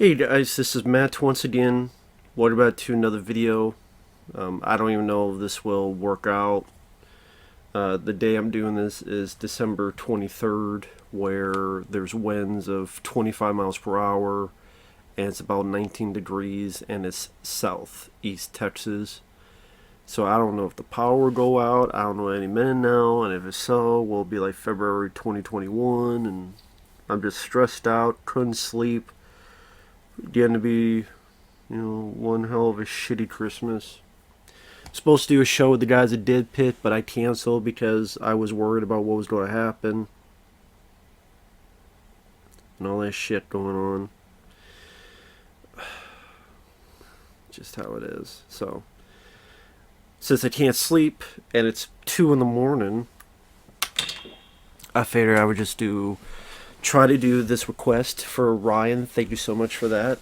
Hey guys, this is Matt once again. What about to another video? I don't even know if this will work out. The day I'm doing this is December 23rd, where there's winds of 25 miles per hour, and it's about 19 degrees, and it's southeast Texas. So I don't know if the power will go out. I don't know any minute now, and if it's so, will be like February 2021, and I'm just stressed out, couldn't sleep. Getting to be, one hell of a shitty Christmas. Supposed to do a show with the guys at Did Pit, but I canceled because I was worried about what was going to happen and all that shit going on. Just how it is. So, since I can't sleep and it's 2 in the morning, I figured I would just try to do this request for Ryan. Thank you so much for that.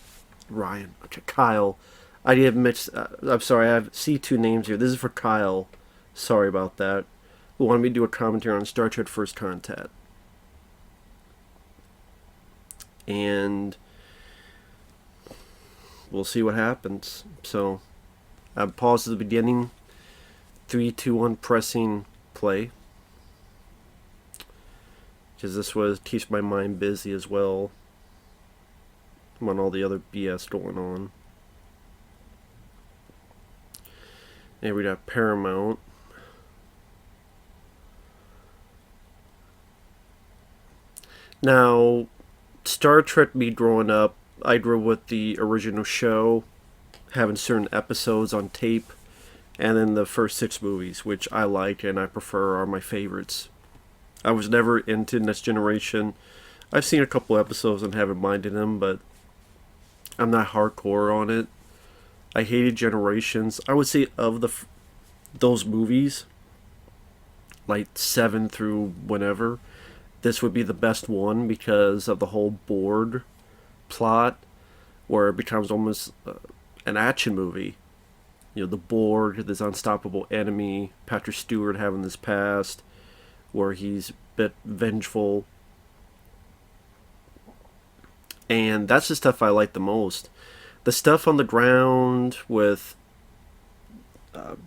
Ryan. Okay, Kyle. I did mix. I'm sorry, I see two names here. This is for Kyle. Sorry about that. Who wanted me to do a commentary on Star Trek First Contact. And we'll see what happens. So, I paused at the beginning. 3, 2, 1, pressing play. Because this keeps my mind busy as well on all the other BS going on. And we got Paramount. Now, Star Trek, me growing up, I grew up with the original show, having certain episodes on tape, and then the first 6 movies, which I like and I prefer, are my favorites. I was never into Next Generation. I've seen a couple episodes and haven't minded them, but I'm not hardcore on it. I hated Generations. I would say of those movies, like 7 through whenever, this would be the best one because of the whole Borg plot, where it becomes almost an action movie. You know, the Borg, this unstoppable enemy, Patrick Stewart having this past, where he's a bit vengeful. And that's the stuff I like the most. The stuff on the ground with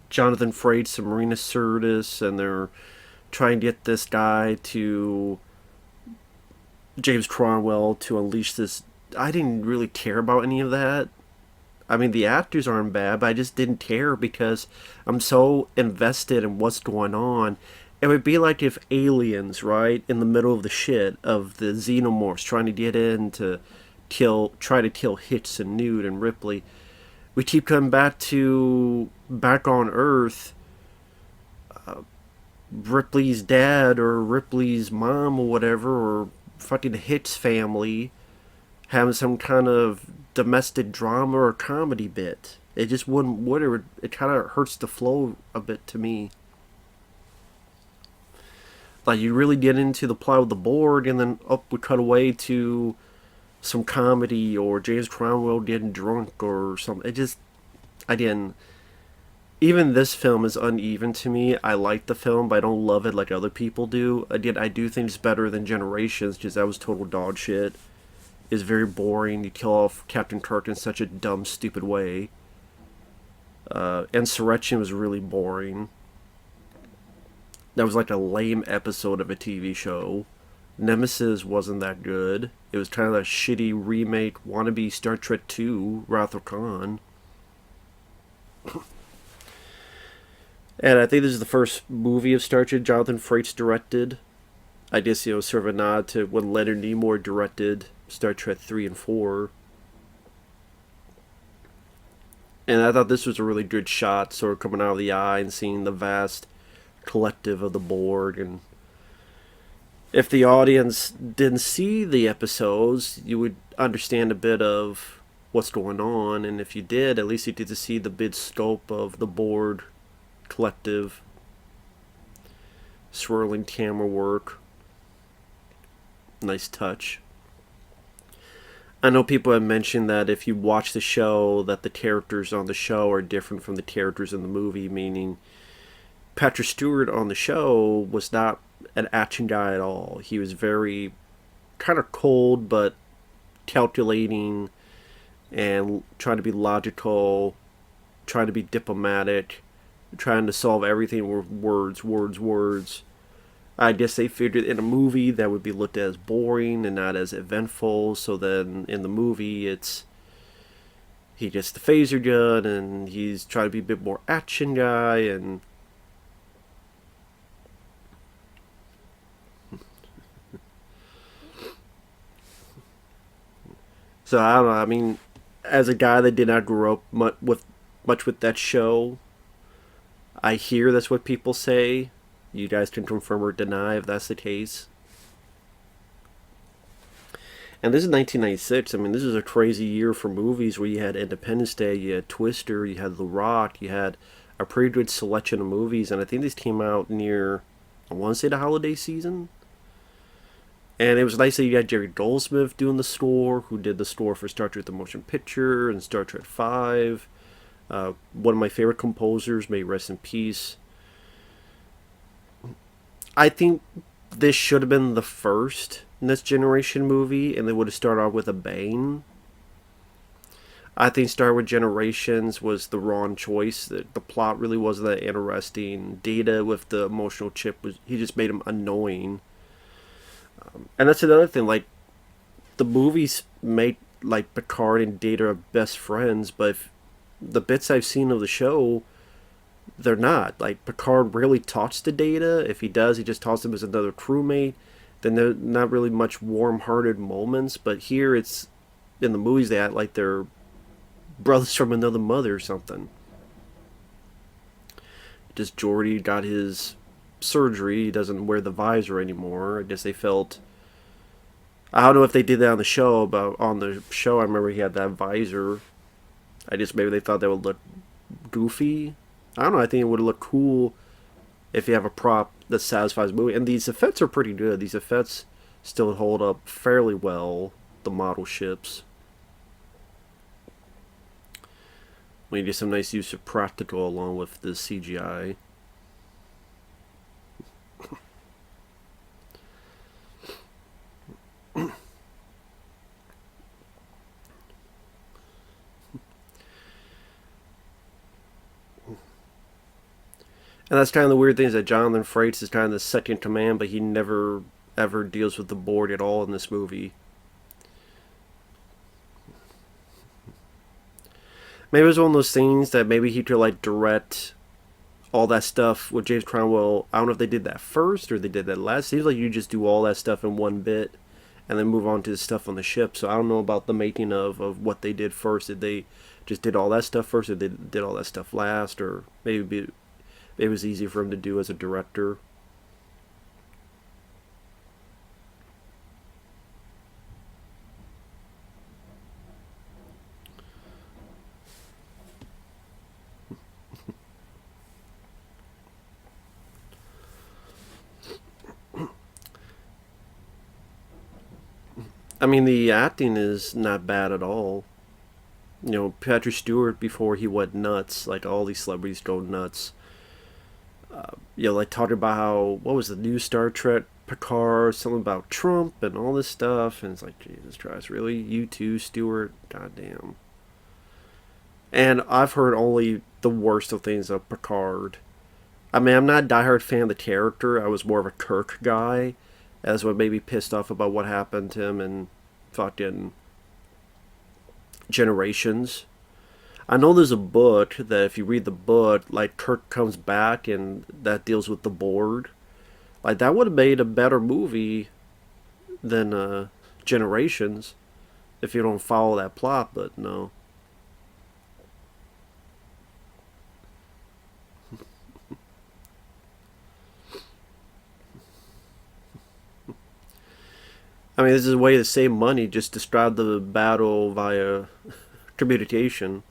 Jonathan Frakes and Marina Sirtis, and they're trying to get this guy to James Cromwell to unleash this. I didn't really care about any of that. I mean, the actors aren't bad, but I just didn't care because I'm so invested in what's going on. It would be like if aliens, right, in the middle of the shit of the xenomorphs trying to get in to try to kill Hicks and Newt and Ripley. We keep coming back on Earth. Ripley's dad or Ripley's mom or whatever, or fucking the Hicks family having some kind of domestic drama or comedy bit. It just wouldn't. Whatever. It kind of hurts the flow a bit to me. Like, you really get into the plot of the Borg, and then we cut away to some comedy or James Cromwell getting drunk or something. I didn't. Even this film is uneven to me. I like the film, but I don't love it like other people do. I do think it's better than Generations, because that was total dog shit. It's very boring. You kill off Captain Kirk in such a dumb, stupid way. Insurrection was really boring. That was like a lame episode of a TV show. Nemesis wasn't that good. It was kind of a shitty remake, wannabe Star Trek 2, Wrath of Khan. And I think this is the first movie of Star Trek Jonathan Frakes directed. I guess, sort of a nod to when Leonard Nimoy directed Star Trek 3 and 4. And I thought this was a really good shot, sort of coming out of the eye and seeing the vast collective of the Borg. And if the audience didn't see the episodes, you would understand a bit of what's going on, and if you did, at least you get to see the big scope of the Borg collective. Swirling camera work, nice touch. I know people have mentioned that if you watch the show, that the characters on the show are different from the characters in the movie, meaning Patrick Stewart on the show was not an action guy at all. He was very kind of cold but calculating, and trying to be logical, trying to be diplomatic, trying to solve everything with words, words, words. I guess they figured in a movie that would be looked at as boring and not as eventful. So then in the movie, it's he gets the phaser gun and he's trying to be a bit more action guy and so I don't know. I mean, as a guy that did not grow up much with that show, I hear that's what people say. You guys can confirm or deny if that's the case. And this is 1996. I mean, this is a crazy year for movies where you had Independence Day, you had Twister, you had The Rock, you had a pretty good selection of movies. And I think these came out near, I want to say, the holiday season. And it was nice that you had Jerry Goldsmith doing the score, who did the score for Star Trek The Motion Picture and Star Trek 5. One of my favorite composers, may rest in peace. I think this should have been the first Next Generation movie, and they would have started off with a bang. I think Star Wars Generations was the wrong choice. The plot really wasn't that interesting. Data with the emotional chip was he just made him annoying. And that's another thing. Like the movies make like Picard and Data are best friends, but if the bits I've seen of the show, they're not. Like Picard rarely talks to Data. If he does, he just talks to him as another crewmate. Then there's not really much warm-hearted moments. But here, it's in the movies they act like they're brothers from another mother or something. Just Geordi got his surgery. He doesn't wear the visor anymore. I guess they felt. I don't know if they did that on the show, but on the show I remember he had that visor. I just maybe they thought that would look goofy. I don't know. I think it would look cool if you have a prop that satisfies the movie. And these effects are pretty good. These effects still hold up fairly well. The model ships. We get some nice use of practical along with the CGI. And that's kind of the weird thing is that Jonathan Frakes is kind of the second command, but he never ever deals with the board at all in this movie. Maybe it was one of those things that maybe he could like direct all that stuff with James Cromwell. I don't know if they did that first or they did that last. It seems like you just do all that stuff in one bit and then move on to the stuff on the ship. So I don't know about the making of what they did first. Did they just did all that stuff first or they did all that stuff last? Or maybe it was easy for him to do as a director. I mean, the acting is not bad at all. You know, Patrick Stewart before he went nuts, like all these celebrities go nuts. You know, like talking about how what was the new Star Trek Picard, something about Trump and all this stuff, and it's like Jesus Christ, really, you too, Stewart? Goddamn. And I've heard only the worst of things of Picard. I mean, I'm not a diehard fan of the character. I was more of a Kirk guy. That's what made me pissed off about what happened to him in fucking Generations. I know there's a book that if you read the book, like Kirk comes back and that deals with the board. Like that would have made a better movie than Generations if you don't follow that plot, but no. I mean, this is a way to save money. Just describe the battle via communication.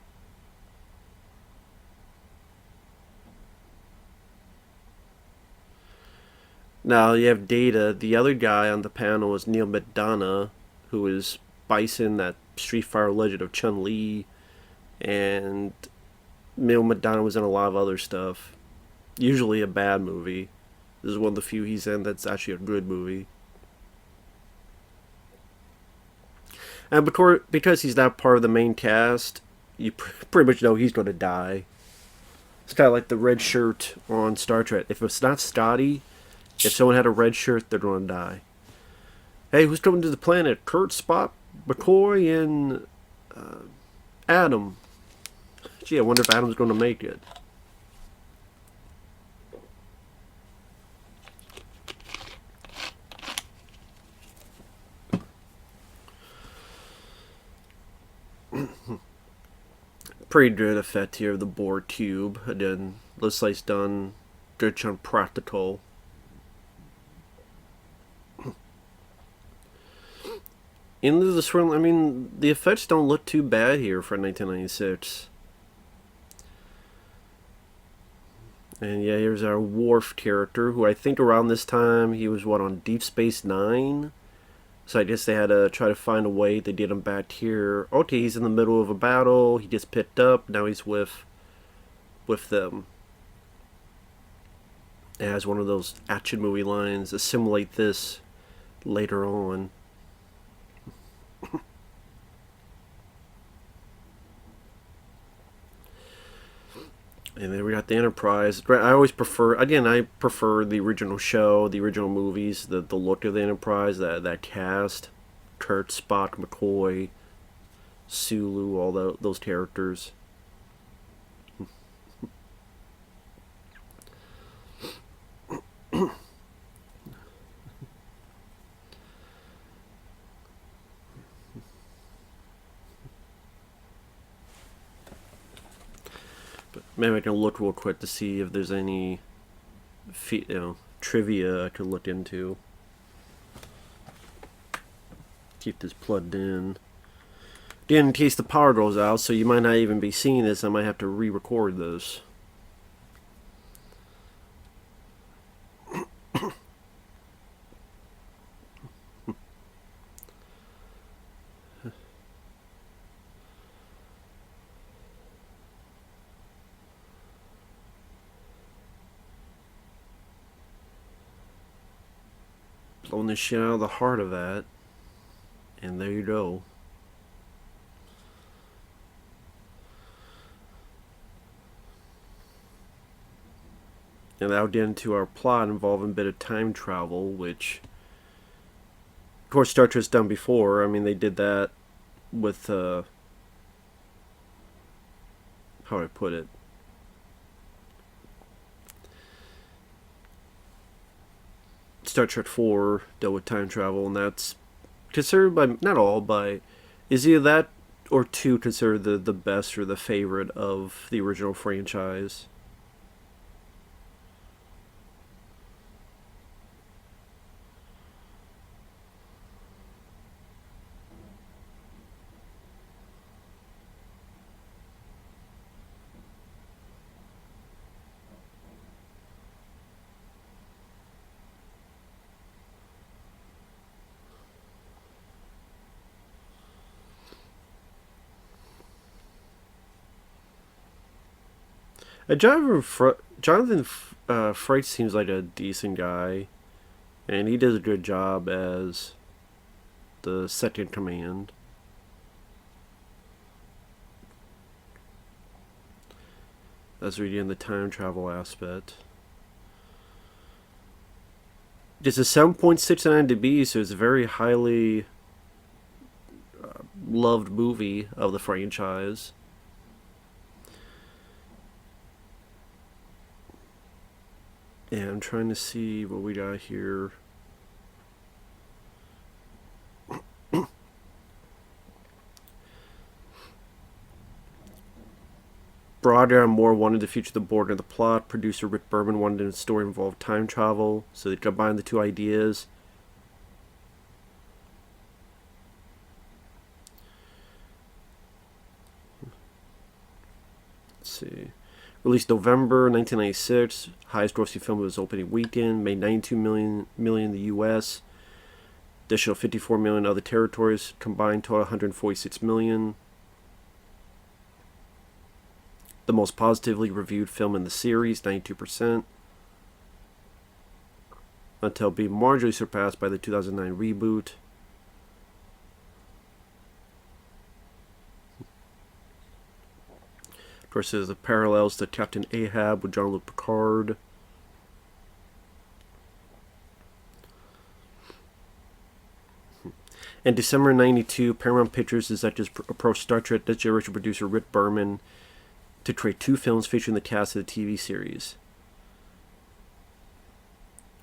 Now you have Data. The other guy on the panel is Neil McDonough, who is Bison, that Street Fighter Legend of Chun Li, and Neil McDonough was in a lot of other stuff. Usually a bad movie. This is one of the few he's in that's actually a good movie. And because he's not part of the main cast, you pretty much know he's going to die. It's kind of like the red shirt on Star Trek. If it's not Scotty, if someone had a red shirt, they're going to die. Hey, who's coming to the planet? Kurt, Spock, McCoy, and Adam. Gee, I wonder if Adam's going to make it. Pretty good effect here of the Borg cube. Again, looks like it's done good chunk practical. Into the swirl, I mean, the effects don't look too bad here for 1996. And yeah, here's our Worf character, who I think around this time, he was, on Deep Space Nine? So I guess they had to try to find a way to get him back here. Okay, he's in the middle of a battle, he gets picked up, now he's with them. It has one of those action movie lines, assimilate this later on. And then we got the Enterprise. I always prefer, again, I prefer the original show, the original movies, the look of the Enterprise, that cast. Kurt, Spock, McCoy, Sulu, all those characters. Maybe I can look real quick to see if there's any trivia I could look into. Keep this plugged in. Again, in case the power goes out, so you might not even be seeing this, I might have to re-record this. Blowing the shit out of the heart of that. And there you go. And that'll get into our plot involving a bit of time travel, which, of course, Star Trek's done before. I mean, they did that with, how do I put it? Star Trek 4 dealt with time travel, and that's considered by, not all, by, is either that or 2 considered the best or the favorite of the original franchise. Jonathan Frakes seems like a decent guy, and he does a good job as the second command. As we get in the time travel aspect. It's a 7.6 on IMDb, so it's a very highly loved movie of the franchise. And I'm trying to see what we got here. Broader and Moore wanted to feature the Borg in the plot. Producer Rick Berman wanted the story involve time travel, so they combined the two ideas. Let's see. Released November 1996. Highest grossing film of its opening weekend. Made $92 million in the U.S. Additional $54 million in other territories. Combined total $146 million. The most positively reviewed film in the series, 92%. Until being marginally surpassed by the 2009 reboot. course, there's the parallels to Captain Ahab with Jean-Luc Picard. In December '92, Paramount Pictures executives approached Star Trek Next Generation producer Rick Berman to create 2 films featuring the cast of the TV series.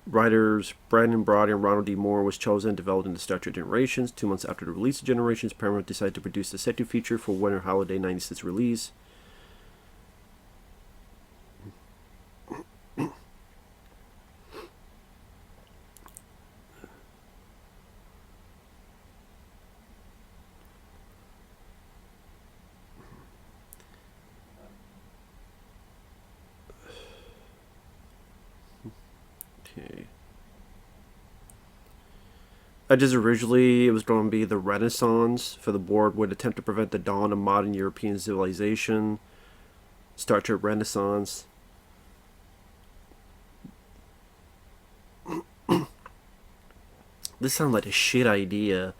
Writers Brandon Brody and Ronald D. Moore was chosen and developed into Star Trek Generations. 2 months after the release of Generations, Paramount decided to produce the second feature for winter holiday '96 release. Okay. Just originally, it was going to be the Renaissance, for the Borg would attempt to prevent the dawn of modern European civilization. Star Trek Renaissance. This sounds like a shit idea.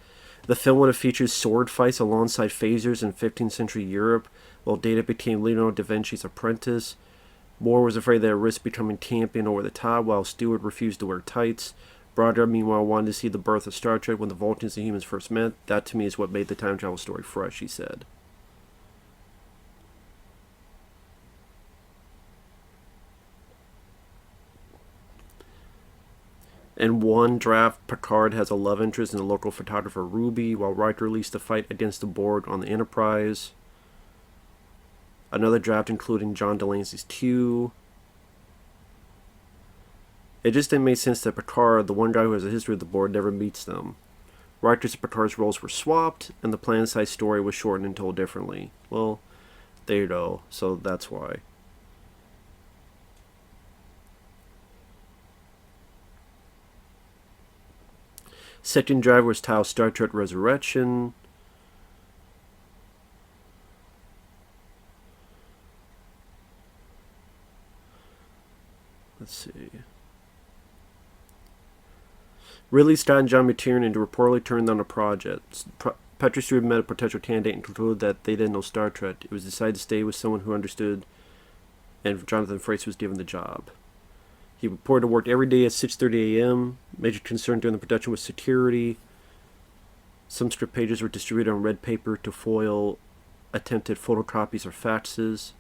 The film would have featured sword fights alongside phasers in 15th century Europe, while Data became Leonardo da Vinci's apprentice. Moore was afraid that it risked becoming campy and over the top, while Stewart refused to wear tights. Broderick, meanwhile, wanted to see the birth of Star Trek when the Vulcans and humans first met. That, to me, is what made the time travel story fresh, he said. In one draft, Picard has a love interest in the local photographer Ruby, while Riker leads the fight against the Borg on the Enterprise. Another draft including John Delancey's Q. It just didn't make sense that Picard, the one guy who has a history with the Borg, never meets them. Riker's and Picard's roles were swapped, and the planet-side story was shortened and told differently. Well, there you go. So that's why. Second drive was titled Star Trek Resurrection. Let's see. Ridley Scott and John McTiernan reportedly turned down the project. Patrick Stewart met a potential candidate and concluded that they didn't know Star Trek. It was decided to stay with someone who understood, and Jonathan Frakes was given the job. He reported to work every day at 6:30 a.m. Major concern during the production was security. Some script pages were distributed on red paper to foil attempted photocopies or faxes.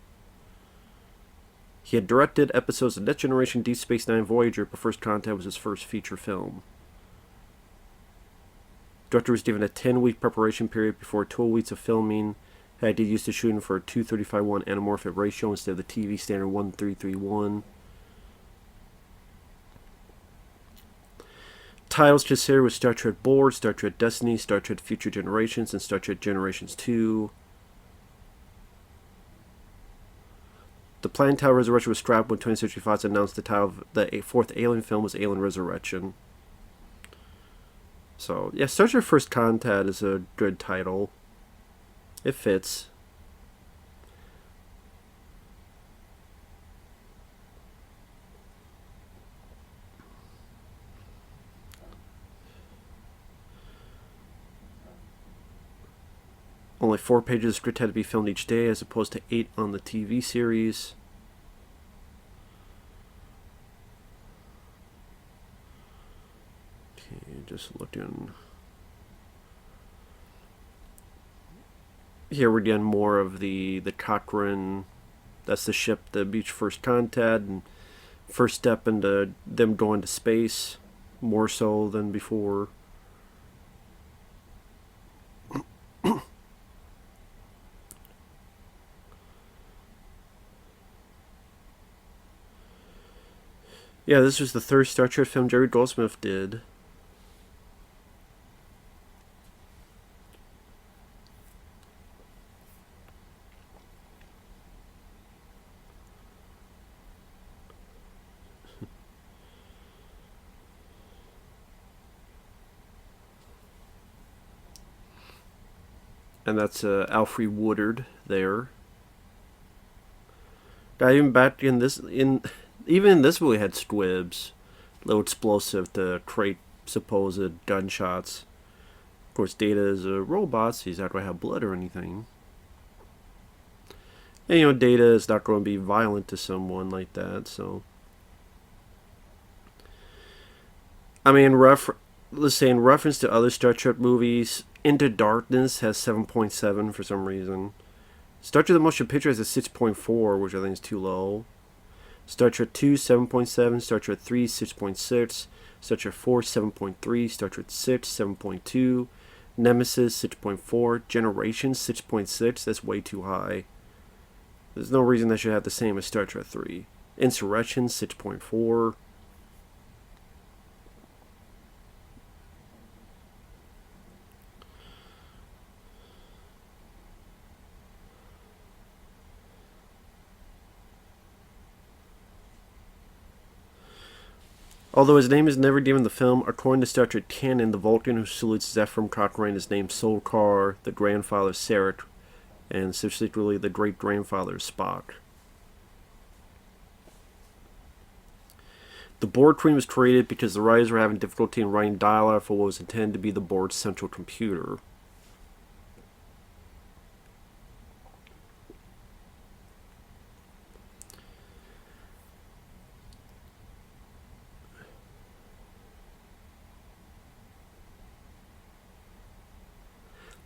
He had directed episodes of Next Generation, Deep Space Nine, Voyager, but First Contact was his first feature film. The director was given a 10-week preparation period before 12 weeks of filming. Had to use the shooting for a 2:35:1 anamorphic ratio instead of the TV standard 1:3:3:1. Titles considered with Star Trek Borg, Star Trek Destiny, Star Trek Future Generations, and Star Trek Generations 2. The planned title Resurrection was scrapped when 20th Century Fox announced the title of the fourth Alien film was Alien Resurrection. So, yeah, Star Trek First Contact is a good title. It fits. Only 4 pages of script had to be filmed each day, as opposed to 8 on the TV series. Okay, just looking. Here we're getting more of the Cochrane. That's the ship that beached First Contact, and first step into them going to space, more so than before. Yeah, this was the third Star Trek film Jerry Goldsmith did. And that's Alfre Woodard there. Even back in this, even in this movie, had squibs, low explosive to create supposed gunshots. Of course, Data is a robot, so he's not going to have blood or anything. And, Data is not going to be violent to someone like that, so. I mean, let's say in reference to other Star Trek movies, Into Darkness has 7.7 for some reason. Star Trek The Motion Picture has a 6.4, which I think is too low. Star Trek 2, 7.7. Star Trek 3, 6.6. Star Trek 4, 7.3. Star Trek 6, 7.2. Nemesis, 6.4. Generations, 6.6. That's way too high. There's no reason that should have the same as Star Trek 3. Insurrection, 6.4. Although his name is never given in the film, according to Star Trek canon, the Vulcan who salutes Zefram Cochrane is named Solkar, the grandfather of Sarek, and specifically the great-grandfather of Spock. The Borg Queen was created because the writers were having difficulty in writing dialogue for what was intended to be the Borg's central computer.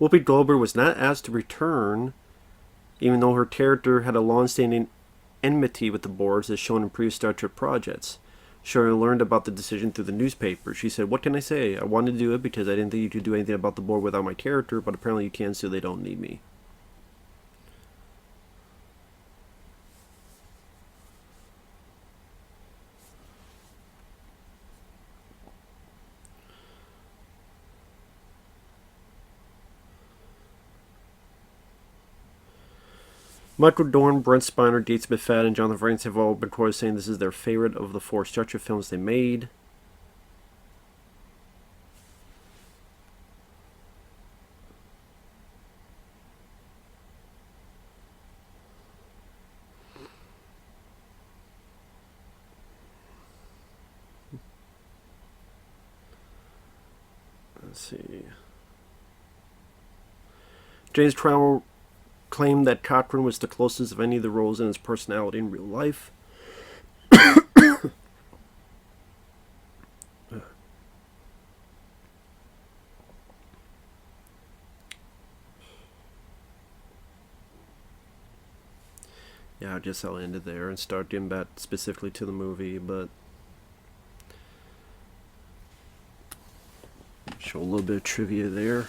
Whoopi Goldberg was not asked to return, even though her character had a long-standing enmity with the Borgs as shown in previous Star Trek projects. She learned about the decision through the newspaper. She said, "What can I say? I wanted to do it because I didn't think you could do anything about the Borg without my character, but apparently you can, so they don't need me." Michael Dorn, Brent Spiner, Gates McFadden, and Jonathan Frakes have all been quoted saying this is their favorite of the 4 Star Trek films they made. Let's see. James Trammell claimed that Cochrane was the closest of any of the roles in his personality in real life. Yeah, I guess I'll end it there and start getting back specifically to the movie, but show a little bit of trivia there.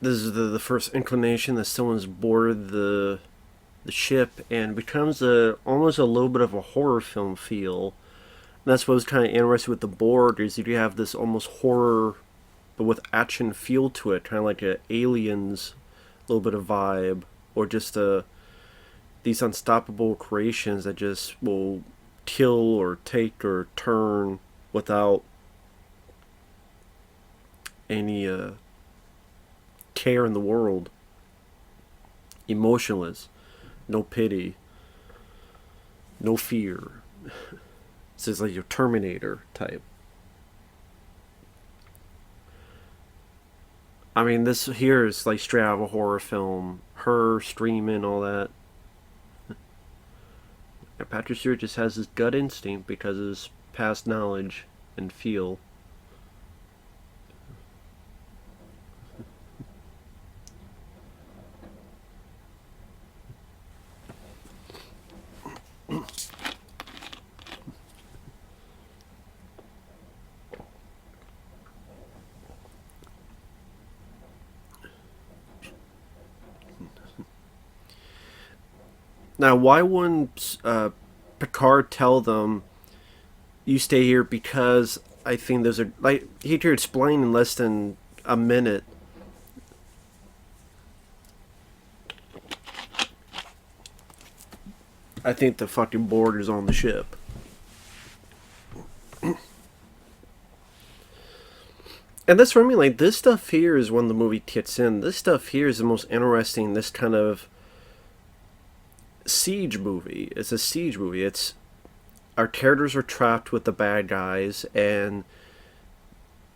This is the first inclination that someone's boarded the ship and becomes almost a little bit of a horror film feel. And that's what was kind of interesting with the Borg, is you have this almost horror but with action feel to it, kind of like a Aliens little bit of vibe, or just these unstoppable creations that just will kill or take or turn without any care in the world. Emotionless, no pity, no fear. This is like your Terminator type. I mean, this here is like straight out of a horror film. Her screaming, all that. And Patrick Stewart just has his gut instinct because of his past knowledge and feel. Now, why wouldn't Picard tell them, "You stay here because I think there's a..." Like, he could explain in less than a minute. I think the fucking Borg is on the ship. And that's what I mean, like, this stuff here is when the movie kicks in. This stuff here is the most interesting, this kind of siege movie. It's a siege movie. It's our characters are trapped with the bad guys, and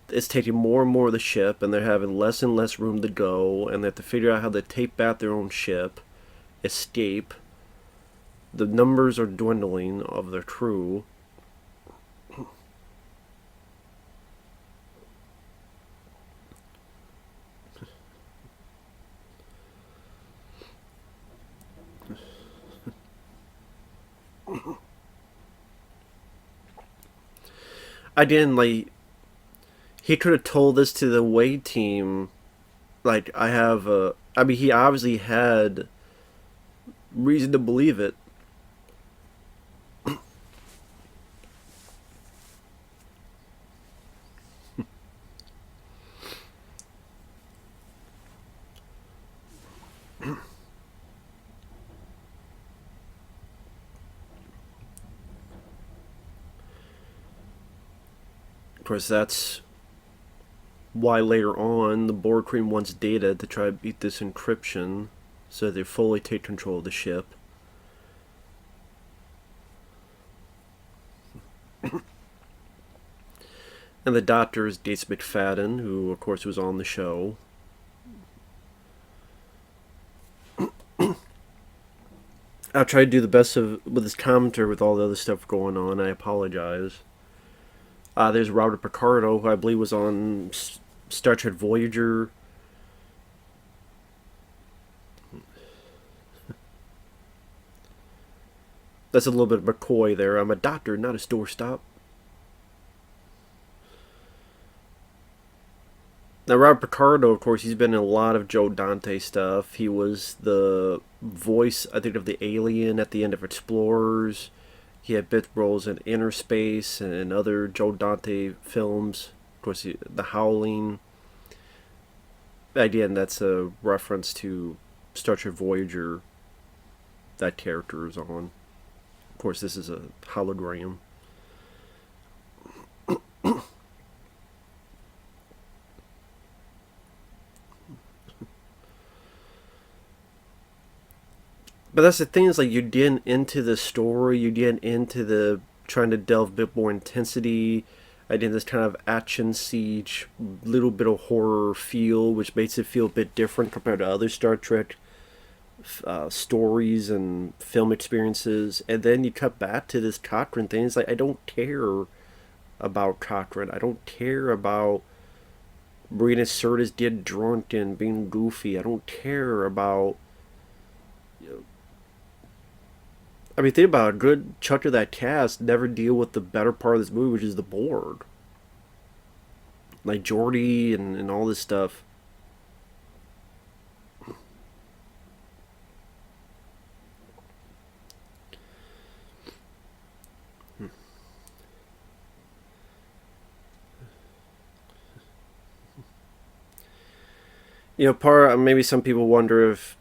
it's taking more and more of the ship, and they're having less and less room to go, and they have to figure out how to take back their own ship, escape. The numbers are dwindling of their crew. I didn't like. He could have told this to the away team. Like, I have a. I mean, he obviously had reason to believe it. Of course, that's why later on the Borg Queen wants Data to try to beat this encryption so they fully take control of the ship. And the doctor is Gates McFadden, who of course was on the show. I'll try to do the best of with this commentary with all the other stuff going on. I apologize. There's Robert Picardo, who I believe was on Star Trek Voyager. That's a little bit of McCoy there. I'm a doctor, not a doorstop. Now, Robert Picardo, of course, he's been in a lot of Joe Dante stuff. He was the voice, I think, of the alien at the end of Explorers. He had bit roles in Inner Space and other Joe Dante films. Of course, The Howling. Again, that's a reference to Star Trek Voyager that character is on. Of course, this is a hologram. But that's the thing, is like, you get into the story, you get into the trying to delve a bit more intensity. I did this kind of action siege, little bit of horror feel, which makes it feel a bit different compared to other Star Trek stories and film experiences. And then you cut back to this Cochrane thing. It's like, I don't care about Cochrane. I don't care about Marina Sirtis getting drunk and being goofy. I don't care about. I mean, think about it. A good chunk of that cast never deal with the better part of this movie, which is the Borg. Like Geordi and all this stuff. Maybe some people wonder if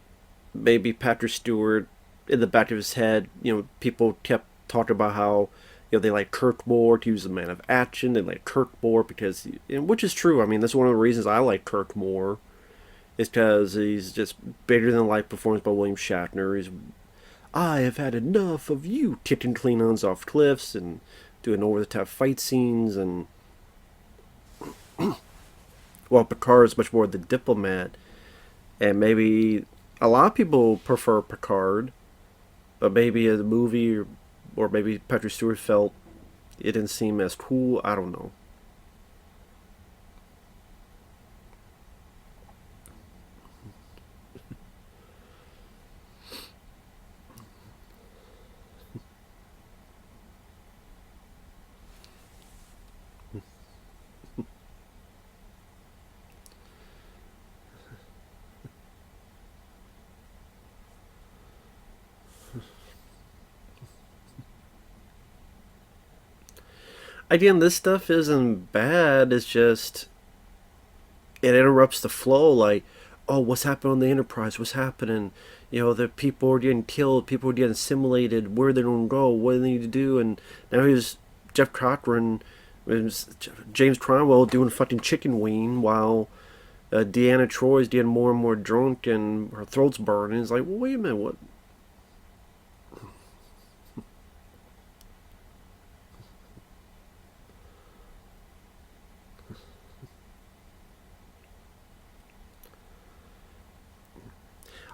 maybe Patrick Stewart, in the back of his head, people kept talking about how, they like Kirk more. He was a man of action. They like Kirk more because, which is true. I mean, that's one of the reasons I like Kirk more, is because he's just bigger than life performance by William Shatner. I have had enough of you kicking Klingons off cliffs and doing over the top fight scenes, and while Picard is much more the diplomat, and maybe a lot of people prefer Picard, but maybe in the movie, or maybe Patrick Stewart felt it didn't seem as cool. I don't know. Again, this stuff isn't bad. It's just it interrupts the flow. Like, oh, what's happening on the Enterprise? What's happening? The people are getting killed. People are getting assimilated. Where they don't go? What do they need to do? And now here's Jeff Cochran, James Cromwell doing fucking chicken wing while Deanna Troy's getting more and more drunk and her throat's burning. It's like, well, wait a minute, what?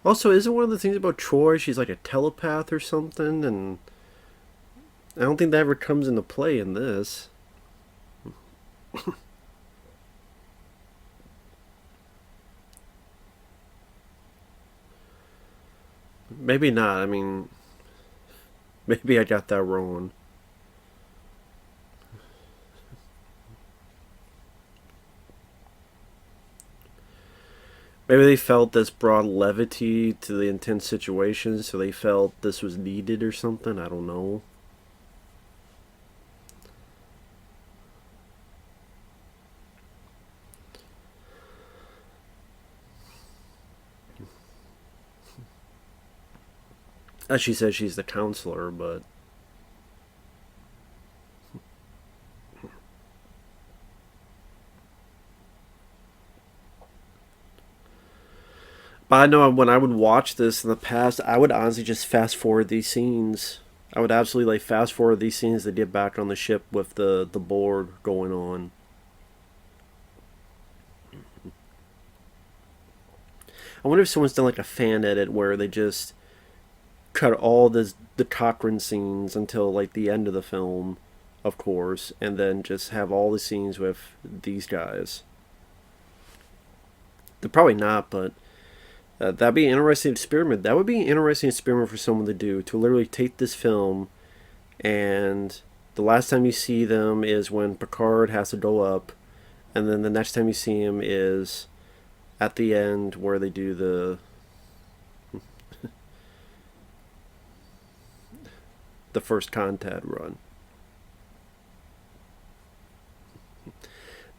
Also, isn't one of the things about Troy she's like a telepath or something? And I don't think that ever comes into play in this. Maybe not. I mean, maybe I got that wrong. Maybe they felt this brought levity to the intense situation, so they felt this was needed or something. I don't know. As she says, she's the counselor, but I know when I would watch this in the past, I would honestly just fast forward these scenes. I would absolutely like fast forward these scenes they did back on the ship with the Borg going on. I wonder if someone's done like a fan edit where they just cut all the Cochrane scenes until like the end of the film, of course, and then just have all the scenes with these guys. They're probably not, but that'd be an interesting experiment. That would be an interesting experiment for someone to do, to literally take this film and the last time you see them is when Picard has to go up, and then the next time you see him is at the end where they do the first contact run.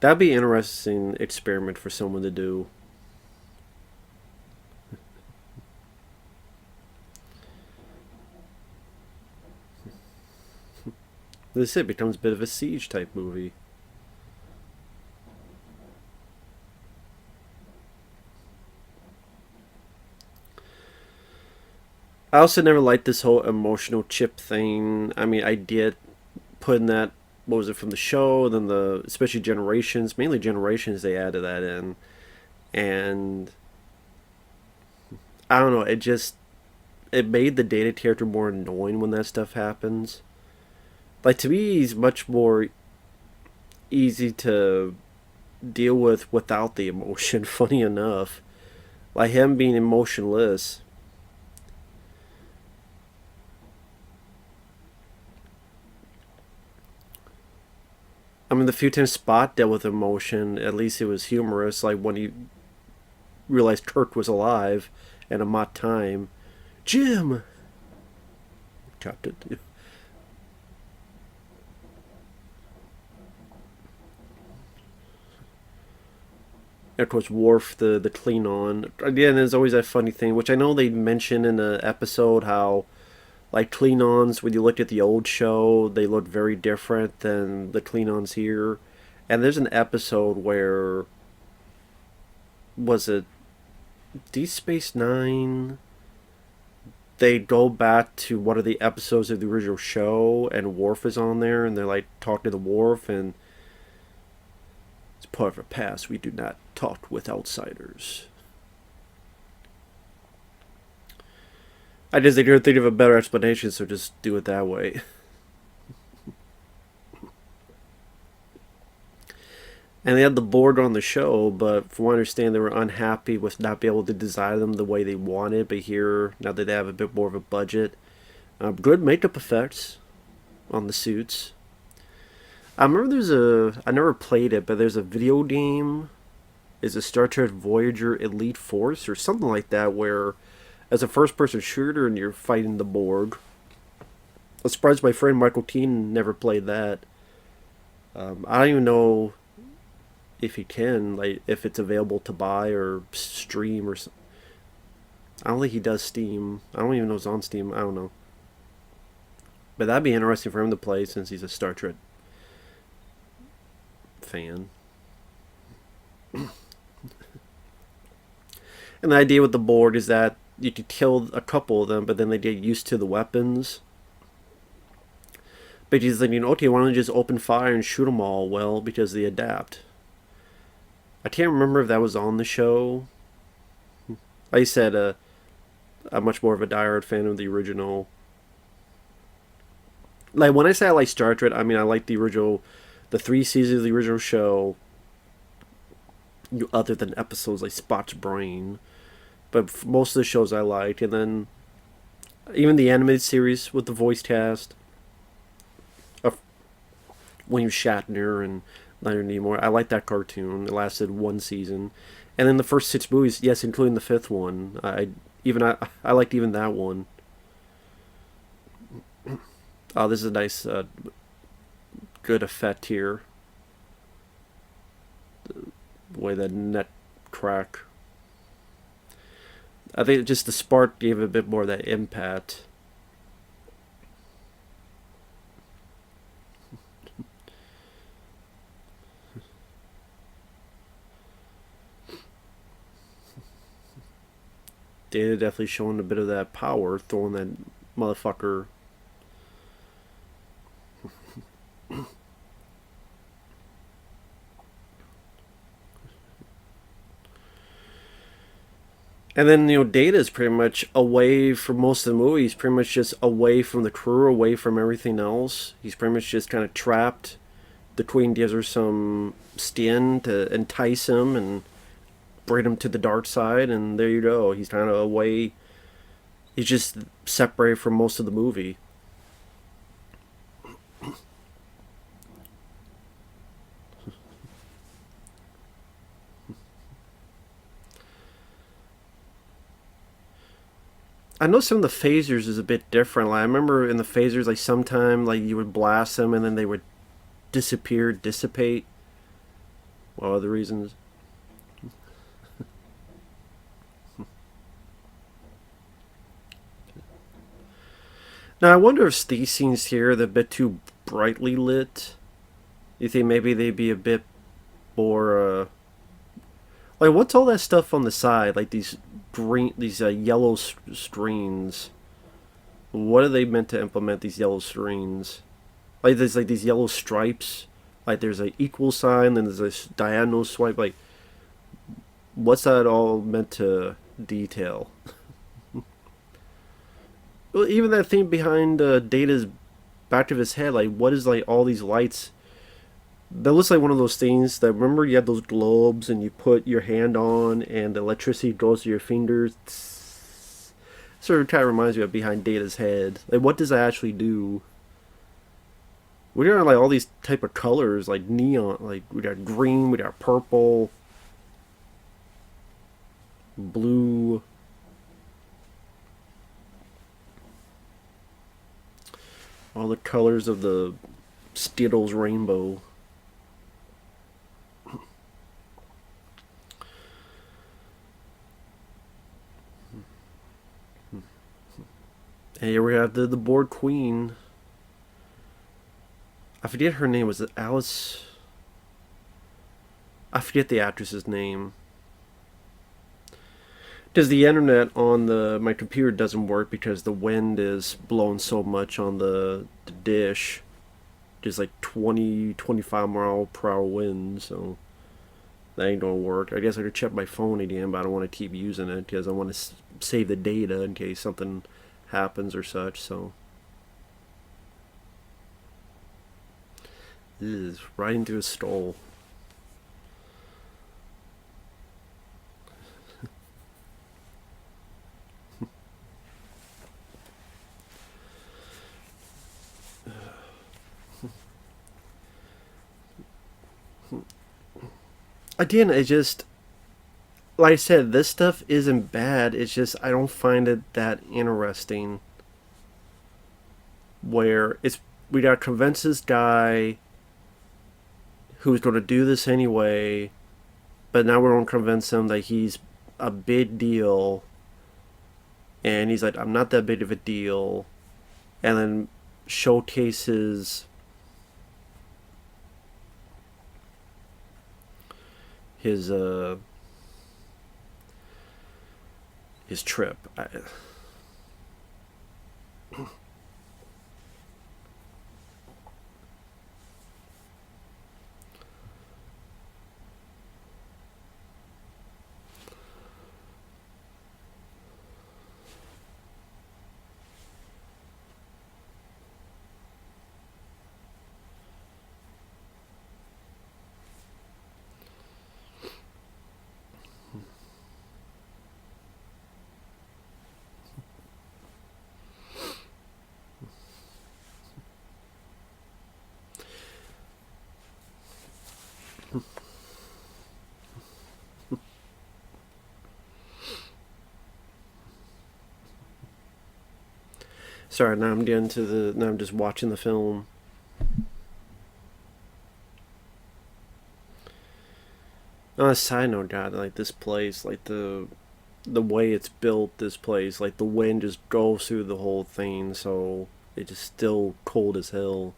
That'd be an interesting experiment for someone to do. This it becomes a bit of a siege type movie. I also never liked this whole emotional chip thing. I mean, I did put in that, what was it, from the show, then the especially Generations, mainly Generations, they added that in, and I don't know, it made the Data character more annoying when that stuff happens. Like to me, he's much more easy to deal with without the emotion. Funny enough, like him being emotionless. I mean, the few times Spot dealt with emotion, at least it was humorous. Like when he realized Kirk was alive and a Mott time. Jim! Chopped it. Of course, Worf, the Klingon. Again, there's always that funny thing, which I know they mentioned in the episode how, like, Klingons, when you look at the old show, they look very different than the Klingons here. And there's an episode where, was it Deep Space Nine? They go back to one of the episodes of the original show, and Worf is on there, and they're like talking to the Worf, and it's part of our past. We do not talk with outsiders. I just didn't think of a better explanation, so just do it that way. And they had the Borg on the show, but from what I understand, they were unhappy with not being able to design them the way they wanted. But here, now that they have a bit more of a budget, good makeup effects on the suits. I remember I never played it, but there's a video game. Is a Star Trek Voyager Elite Force or something like that, where as a first-person shooter and you're fighting the Borg. I'm surprised my friend Michael Keaton never played that. I don't even know if he can, like, if it's available to buy or stream or something. I don't think he does Steam. I don't even know if it's on Steam. I don't know. But that'd be interesting for him to play since he's a Star Trek fan. And the idea with the Borg is that you could kill a couple of them, but then they get used to the weapons. But he's thinking, okay, why don't you just open fire and shoot them all? Well, because they adapt. I can't remember if that was on the show. Like I said, I'm much more of a diehard fan of the original. Like when I say I like Star Trek, I mean I like the original, the 3 seasons of the original show. Other than episodes like Spot's Brain, but most of the shows I liked, and then even the animated series with the voice cast of William Shatner and Leonard Nimoy. I liked that cartoon. It lasted 1 season, and then the first 6 movies, yes, including the fifth one. I liked even that one. Oh, this is a nice, good effect here. The way that net crack. I think just the spark gave it a bit more of that impact. Data definitely showing a bit of that power, throwing that motherfucker. And then, Data is pretty much away from most of the movie. He's pretty much just away from the crew, away from everything else. He's pretty much just kind of trapped. The Queen gives her some skin to entice him and bring him to the dark side, and there you go. He's kind of away. He's just separated from most of the movie. I know some of the phasers is a bit different. Like I remember in the phasers, like sometime like you would blast them and then they would disappear, dissipate. Well, other reasons. Now I wonder if these scenes here they're a bit too brightly lit. You think maybe they'd be a bit more like what's all that stuff on the side? Like these green, these yellow screens. What are they meant to implement? These yellow screens, like there's like these yellow stripes. Like there's a equal sign, then there's a diagonal swipe. Like what's that all meant to detail? Well, even that thing behind Data's back of his head, like what is like all these lights? That looks like one of those things that remember you had those globes and you put your hand on and the electricity goes to your fingers. Sort of kind of reminds me of behind Data's head. Like what does that actually do? We got like all these type of colors like neon. Like we got green, we got purple, blue. All the colors of the Skittles rainbow. And here we have the Borg Queen. I forget her name. Was it Alice? I forget the actress's name. Because the internet on my computer doesn't work because the wind is blowing so much on the dish. Just like 20-25 mile per hour wind, so that ain't gonna work. I guess I could check my phone again, but I don't want to keep using it because I want to save the data in case something happens or such. So, this is right into his stall. Again, it just like I said, this stuff isn't bad. It's just I don't find it that interesting. Where it's we got to convince this guy who's going to do this anyway, but now we're going to convince him that he's a big deal, and he's like, I'm not that big of a deal, and then showcases his his trip. Sorry, now I'm getting to the. Now I'm just watching the film. On a side note, God, like this place, like the way it's built, this place, like the wind just goes through the whole thing, so it's just still cold as hell.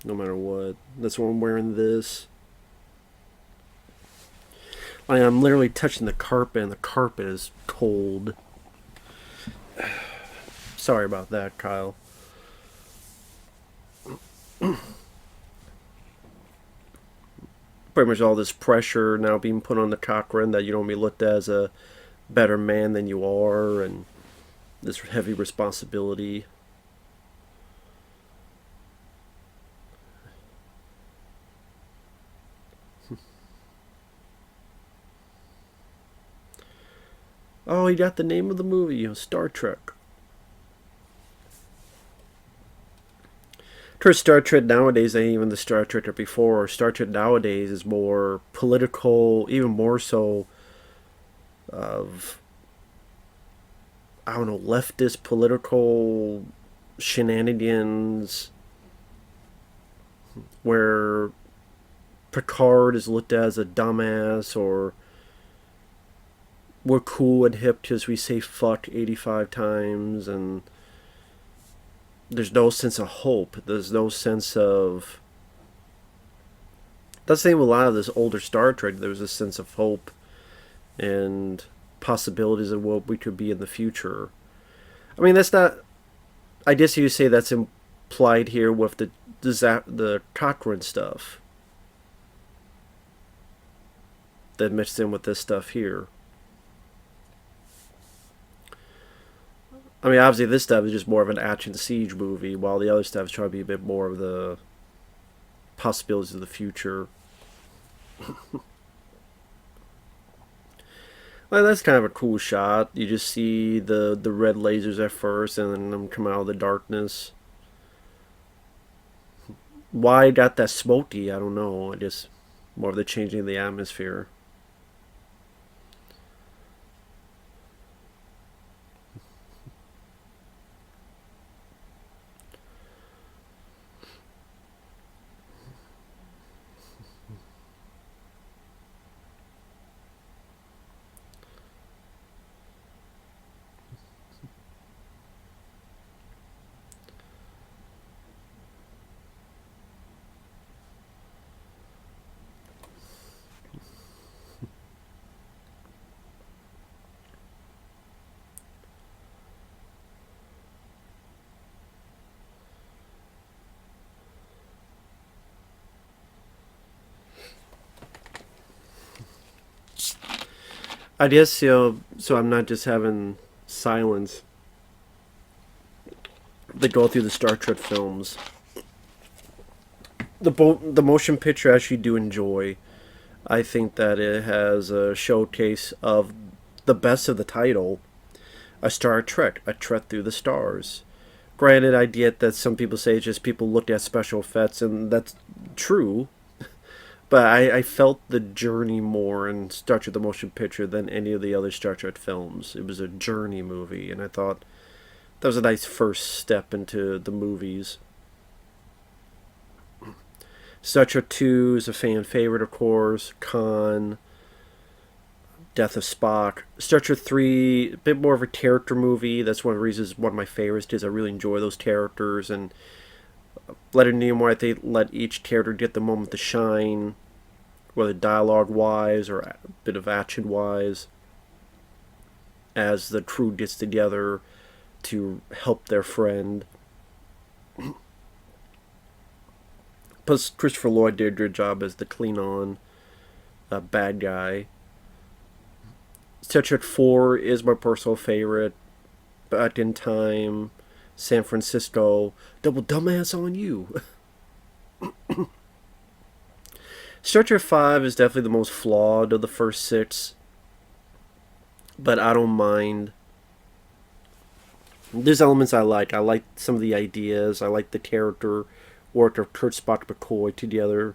No matter what. That's why I'm wearing this. Like I'm literally touching the carpet, and the carpet is cold. Sorry about that, Kyle. Pretty much all this pressure now being put on the Cochrane that you don't be looked at as a better man than you are, and this heavy responsibility. Oh, he got the name of the movie, Star Trek. Towards Star Trek nowadays ain't even the Star Trek before. Star Trek nowadays is more political, even more so of, I don't know, leftist political shenanigans where Picard is looked at as a dumbass, or we're cool and hip because we say fuck 85 times, and there's no sense of hope. There's no sense of. That's the same with a lot of this older Star Trek. There was a sense of hope and possibilities of what we could be in the future. I mean, that's not. I guess you say that's implied here with the Cochrane stuff that mixed in with this stuff here. I mean, obviously, this stuff is just more of an action siege movie, while the other stuff is trying to be a bit more of the possibilities of the future. Well, that's kind of a cool shot. You just see the red lasers at first, and then them come out of the darkness. Why it got that smoky? I don't know. I just more of the changing of the atmosphere. I guess, so I'm not just having silence that go through the Star Trek films. The motion picture I actually do enjoy. I think that it has a showcase of the best of the title, a Star Trek, a trek through the stars. Granted, I get that some people say it's just people look at special effects, and that's true. But I felt the journey more in Star Trek the Motion Picture than any of the other Star Trek films. It was a journey movie, and I thought that was a nice first step into the movies. Star Trek 2 is a fan favorite, of course. Khan, Death of Spock. Star Trek 3, a bit more of a character movie. That's one of the reasons one of my favorites is I really enjoy those characters, and Leonard Nimoy, I think, let each character get the moment to shine, whether dialogue-wise or a bit of action-wise, as the crew gets together to help their friend. Plus, Christopher Lloyd did a good job as the Klingon bad guy. Star Trek 4 is my personal favorite. Back in Time, San Francisco, double dumbass on you. Star Trek 5 is definitely the most flawed of the first six, but I don't mind. There's elements I like. I like some of the ideas. I like the character work of Kurt, Spock, McCoy together.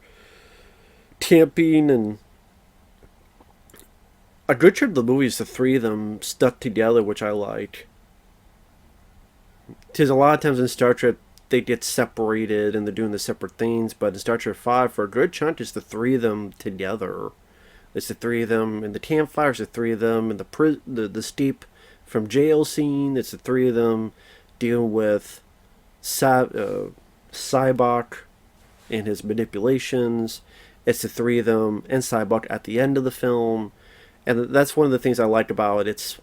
camping, and a good chunk of the movie is the three of them stuck together, which I like. Because a lot of times in Star Trek, they get separated and they're doing the separate things, but in Star Trek 5, for a good chunk, it's the three of them together. It's the three of them in the campfire, it's the three of them in the steep from jail scene, it's the three of them dealing with Cybok and his manipulations. It's the three of them and Cybok at the end of the film. And that's one of the things I liked about it. It's,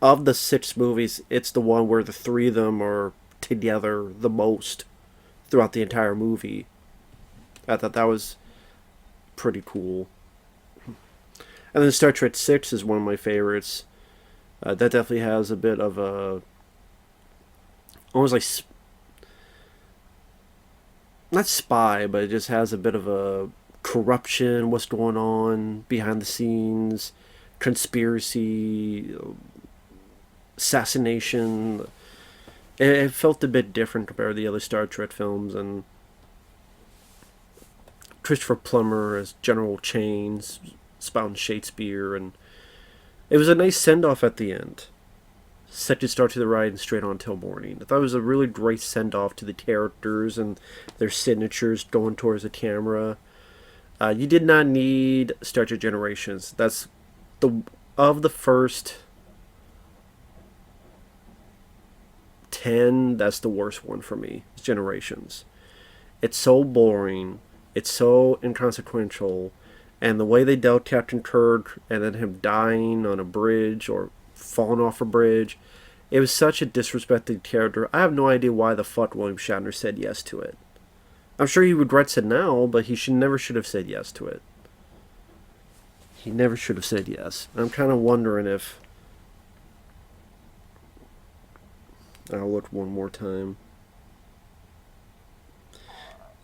of the 6 movies, it's the one where the three of them are together the most throughout the entire movie. I thought that was pretty cool. And then Star Trek 6 is one of my favorites. That definitely has a bit of a, almost like, not spy, but it just has a bit of a corruption, what's going on behind the scenes, conspiracy, assassination. It felt a bit different compared to the other Star Trek films, and Christopher Plummer as General Chains, spouting Shakespeare, and it was a nice send-off at the end. Set to start to the right and straight on till morning. I thought it was a really great send-off to the characters and their signatures going towards the camera. You did not need Star Trek Generations. That's of the first 10, that's the worst one for me. It's Generations. It's so boring. It's so inconsequential. And the way they dealt Captain Kirk and then him dying on a bridge or falling off a bridge, it was such a disrespected character. I have no idea why the fuck William Shatner said yes to it. I'm sure he regrets it now, but he never should have said yes to it. He never should have said yes. I'm kind of wondering if... I'll look one more time.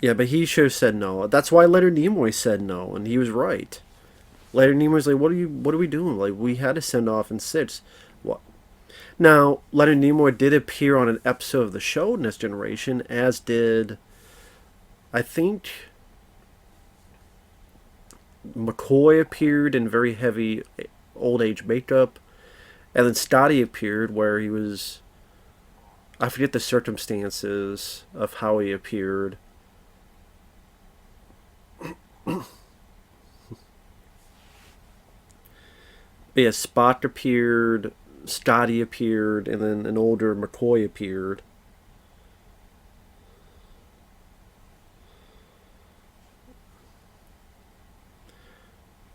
Yeah, but he should have said no. That's why Leonard Nimoy said no, and he was right. Leonard Nimoy's like, what are we doing? Like, we had to send off in 6. What? Now, Leonard Nimoy did appear on an episode of the show Next Generation, as did, I think, McCoy appeared in very heavy old age makeup, and then Scotty appeared where he was, I forget the circumstances of how he appeared. But yeah, Spock appeared, Scotty appeared, and then an older McCoy appeared.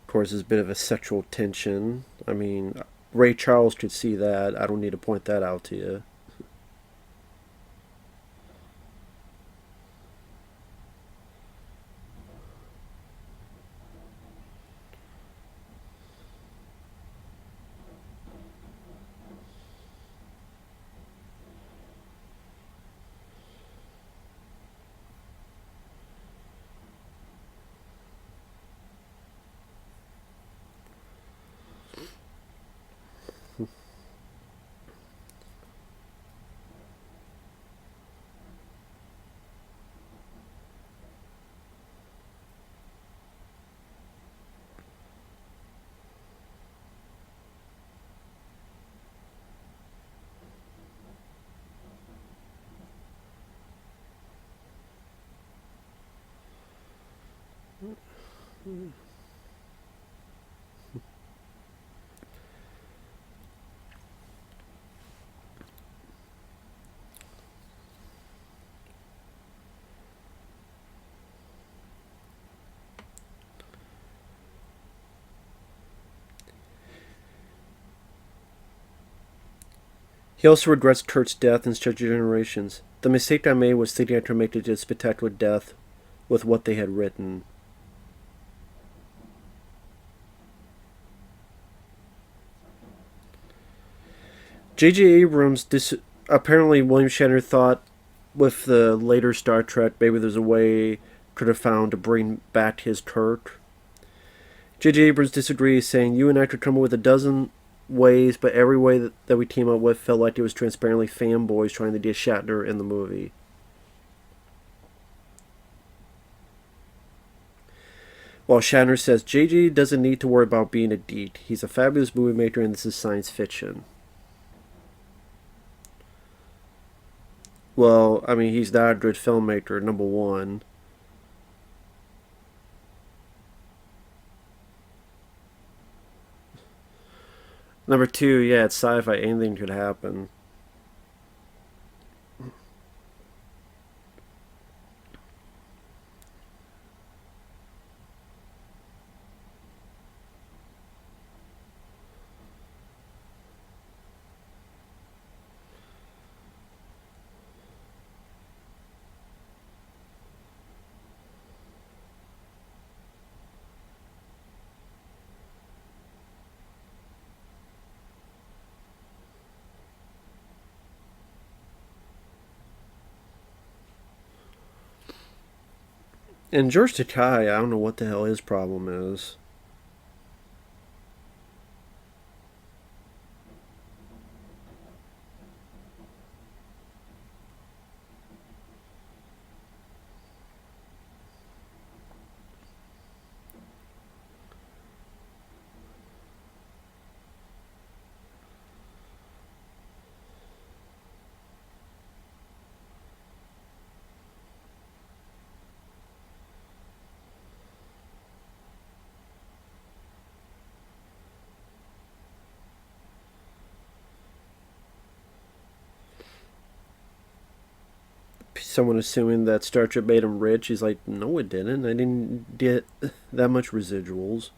Of course, there's a bit of a sexual tension. I mean, Ray Charles could see that. I don't need to point that out to you. He also regrets Kurt's death in Star Trek Generations. The mistake I made was thinking I could make it a spectacular death with what they had written. J.J. Abrams, apparently William Shatner thought with the later Star Trek, maybe there's a way could have found to bring back his Kirk. J.J. Abrams disagrees, saying, "You and I could come up with a dozen ways, but every way that we came up with felt like it was transparently fanboys trying to get Shatner in the movie." While Shatner says JJ doesn't need to worry about being a deet. He's a fabulous movie maker and this is science fiction. Well, I mean, he's not a good filmmaker, number one. Number two, yeah, it's sci-fi. Anything could happen. And George Takei, I don't know what the hell his problem is. Someone assuming that Star Trek made him rich. He's like, no, it didn't. I didn't get that much residuals.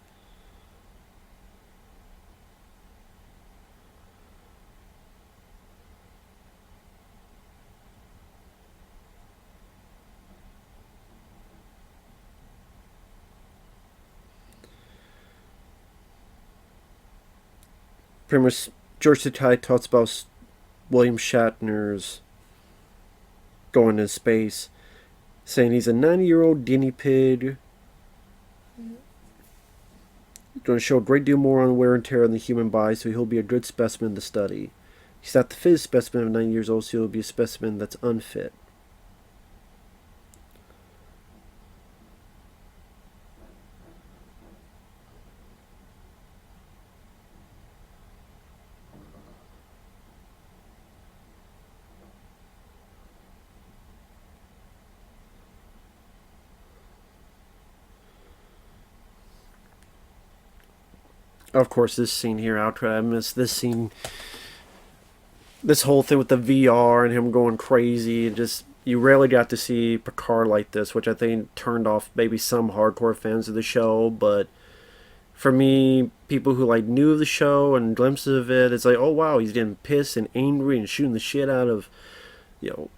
Pretty much, George Takei talks about William Shatner's going to space, saying he's a 90-year-old guinea pig. Going to show a great deal more on wear and tear on the human body, so he'll be a good specimen to study. He's not the fittest specimen of 90 years old, so he'll be a specimen that's unfit. Of course, this scene here, outro. I miss this scene. This whole thing with the VR and him going crazy, and just you rarely got to see Picard like this, which I think turned off maybe some hardcore fans of the show. But for me, people who like knew of the show and glimpses of it, it's like, oh wow, he's getting pissed and angry and shooting the shit out of, you know,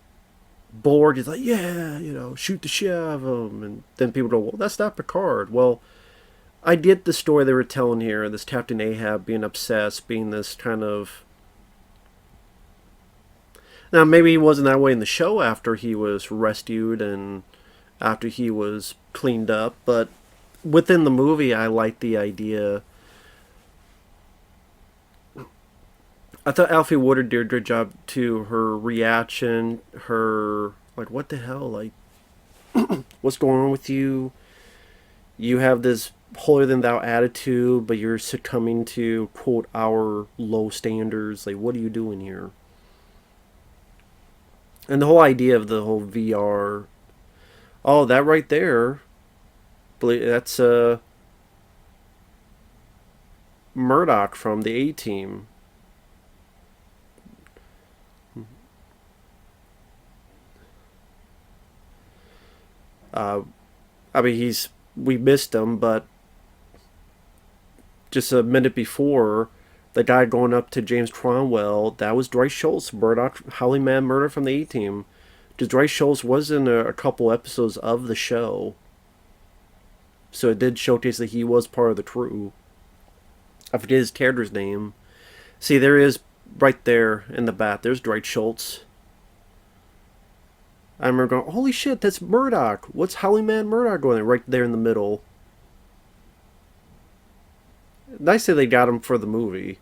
Borg. He's like, yeah, shoot the shit out of him, and then people go, well, that's not Picard. Well, I get the story they were telling here. This Captain Ahab being obsessed, being this kind of. Now, maybe he wasn't that way in the show after he was rescued and after he was cleaned up, but within the movie, I like the idea. I thought Alfie Woodard did a good job too. Her reaction, her like, what the hell, like, what's going on with you? You have this holier than thou attitude, but you're succumbing to quote our low standards. Like, what are you doing here? And the whole idea of the whole VR. Oh, that right there. That's Murdoch from the A Team. Uh, I mean, we missed him, but just a minute before, the guy going up to James Cromwell, that was Dwight Schultz, Murdoch, Howling Man Murder from the A Team. Because Dwight Schultz was in a couple episodes of the show, so it did showcase that he was part of the crew. I forget his character's name. See, there is right there in the back. There's Dwight Schultz. I remember going, holy shit, that's Murdoch. What's Howling Man Murdoch going there? Right there in the middle. Nice that they got him for the movie.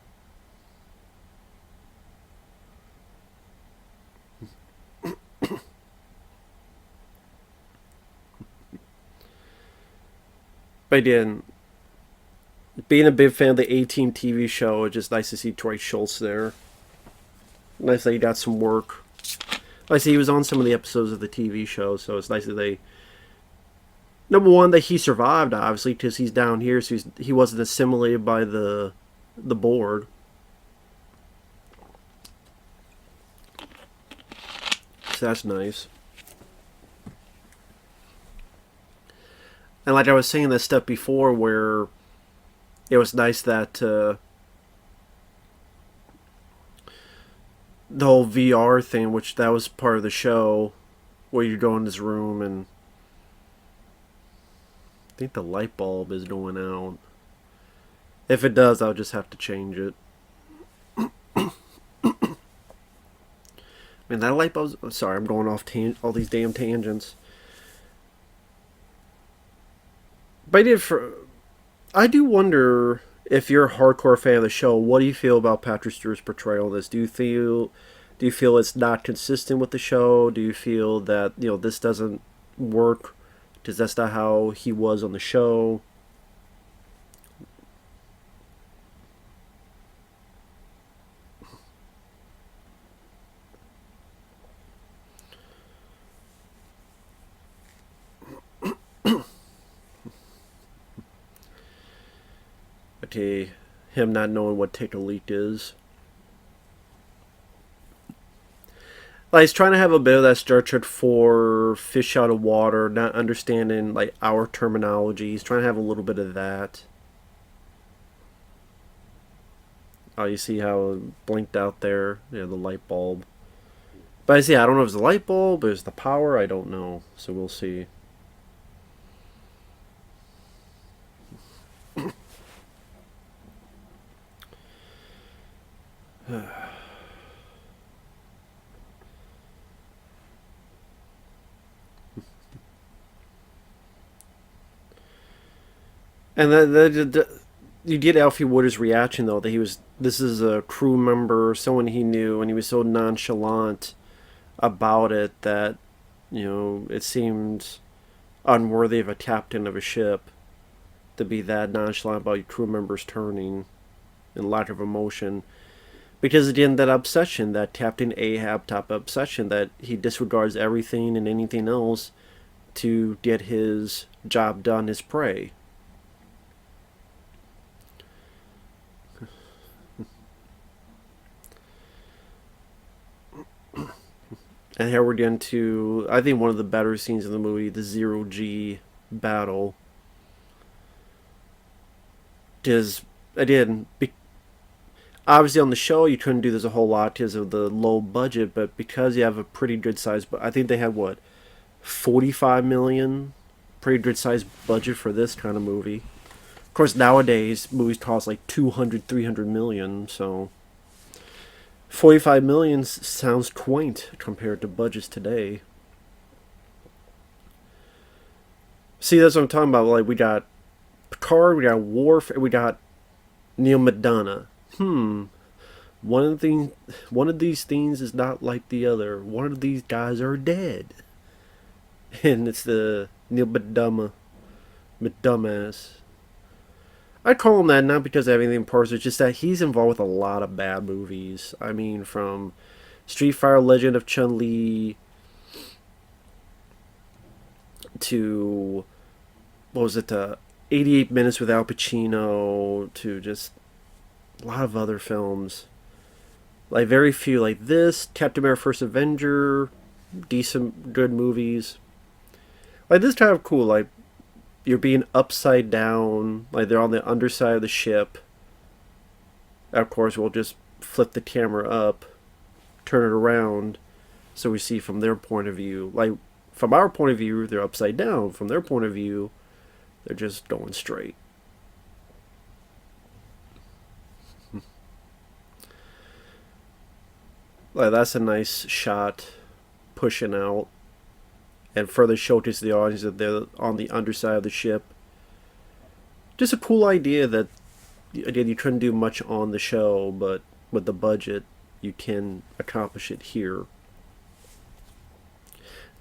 But again, being a big fan of the A-Team TV show, it's just nice to see Troy Schultz there. Nice that he got some work. I see he was on some of the episodes of the TV show, so it's nice that they... Number one, that he survived, obviously, because he's down here, so he wasn't assimilated by the Borg. So that's nice. And like I was saying that stuff before, where it was nice that the whole VR thing, which that was part of the show, where you go in this room and I think the light bulb is going out. If it does, I'll just have to change it. Man, that light bulb. Sorry, I'm going off all these damn tangents. But I do wonder if you're a hardcore fan of the show. What do you feel about Patrick Stewart's portrayal of this? Do you feel it's not consistent with the show? Do you feel that this doesn't work because that's not how he was on the show? Okay, him not knowing what take a leak is. Like, he's trying to have a bit of that Star Trek 4 fish out of water, not understanding like our terminology. He's trying to have a little bit of that. Oh, you see how it blinked out there? Yeah, the light bulb. But I see, I don't know if it's the light bulb or it's the power. I don't know. So we'll see. And you get Alfie Woodard's reaction though that this is a crew member, someone he knew, and he was so nonchalant about it that it seemed unworthy of a captain of a ship to be that nonchalant about your crew members turning and lack of emotion. Because again, that obsession, that Captain Ahab type obsession, that he disregards everything and anything else to get his job done, his prey. And here we're getting to, I think, one of the better scenes in the movie, the Zero-G battle. Because, again, obviously on the show you couldn't do this a whole lot because of the low budget, but because you have a pretty good size, I think they had, what, 45 million? Pretty good size budget for this kind of movie. Of course, nowadays, movies cost like 200, 300 million, so... 45 million sounds quaint compared to budgets today. See, that's what I'm talking about. Like, we got Picard, we got Worf, and we got Neil McDonough. One of these things is not like the other. One of these guys are dead. And it's the Neil McDonough. I call him that not because I have anything personal, it's just that he's involved with a lot of bad movies. I mean, from Street Fighter Legend of Chun-Li to, what was it, 88 Minutes with Al Pacino, to just a lot of other films. Like, very few, like this, Captain America First Avenger, decent, good movies. Like, this is kind of cool, like, you're being upside down, like they're on the underside of the ship. Of course, we'll just flip the camera up, turn it around, so we see from their point of view. Like, from our point of view, they're upside down. From their point of view, they're just going straight. Like, that's a nice shot, pushing out. And further showcase the audience that they're on the underside of the ship. Just a cool idea that, again, you couldn't do much on the show, but with the budget, you can accomplish it here.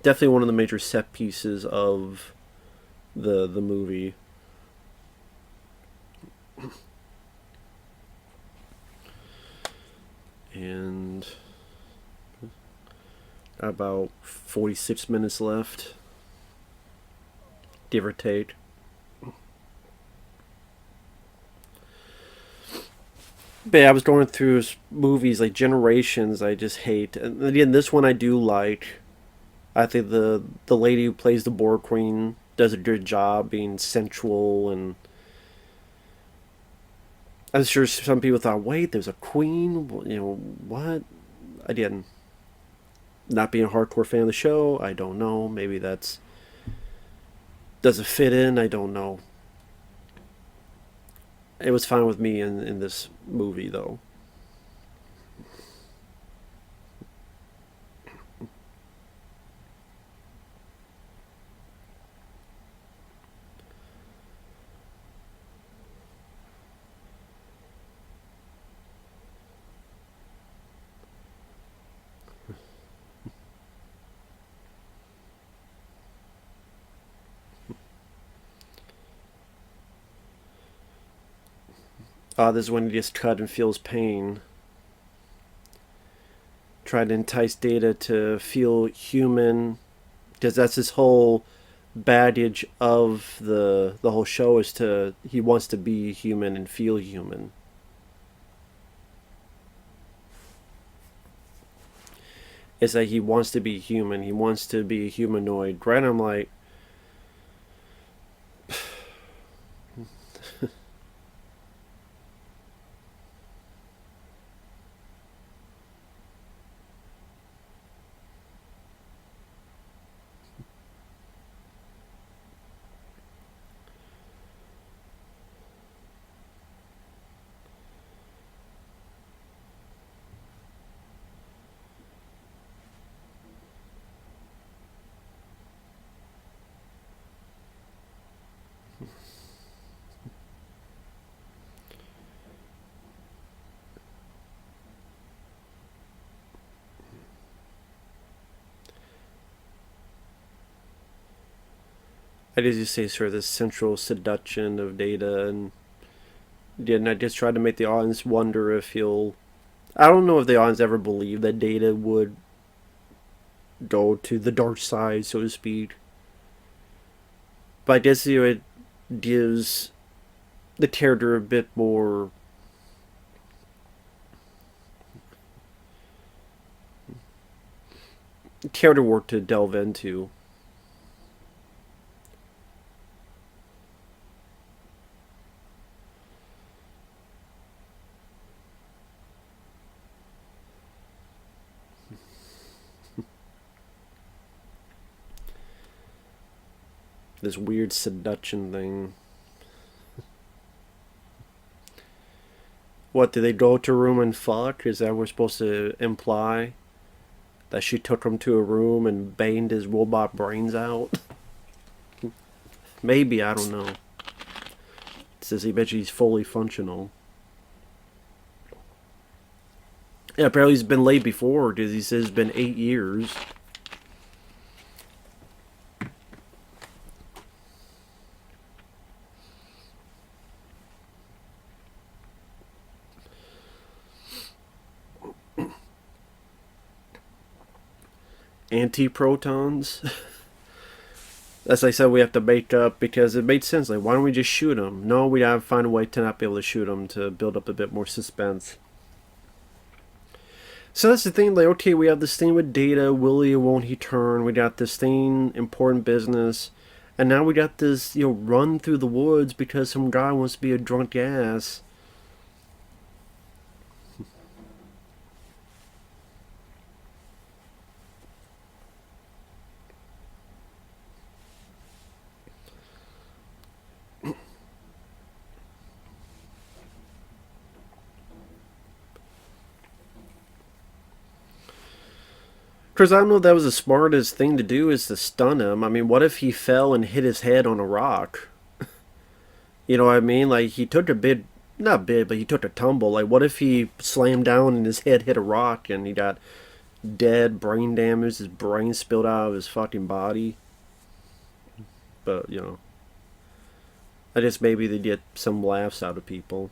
Definitely one of the major set pieces of the movie. And about 46 minutes left, give or take. But yeah, I was going through movies like Generations I just hate. And again, this one I do like. I think the lady who plays the Borg Queen does a good job being sensual, and I'm sure some people thought, wait, there's a queen? What? I didn't. Not being a hardcore fan of the show, I don't know. Maybe that's... Does it fit in? I don't know. It was fine with me in this movie, though. This is when he gets cut and feels pain. Trying to entice Data to feel human, because that's his whole baggage of the whole show, is to he wants to be human and feel human. It's that he wants to be human. He wants to be a humanoid. Right? I'm like, I just say sort of this central seduction of Data, and I just try to make the audience wonder if he'll. I don't know if the audience ever believed that Data would go to the dark side, so to speak. But I guess it gives the character a bit more character work to delve into. This weird seduction thing. What, did they go to a room and fuck? Is that what we're supposed to imply? That she took him to a room and banged his robot brains out? Maybe, I don't know. It says he bet he's fully functional. Yeah, apparently he's been late before, because he says it's been 8 years. Anti-protons. As I said, we have to make up, because it made sense. Like, why don't we just shoot him? No, we gotta find a way to not be able to shoot him, to build up a bit more suspense. So that's the thing. Like, okay, we have this thing with Data. Will he or won't he turn? We got this thing, important business, and now we got this, run through the woods because some guy wants to be a drunk ass. Because I don't know if that was the smartest thing to do, is to stun him. I mean, what if he fell and hit his head on a rock? You know what I mean? Like, he took a bit, not bit, but he took a tumble. Like, what if he slammed down and his head hit a rock and he got dead, brain damage, his brain spilled out of his fucking body? But, I guess maybe they get some laughs out of people.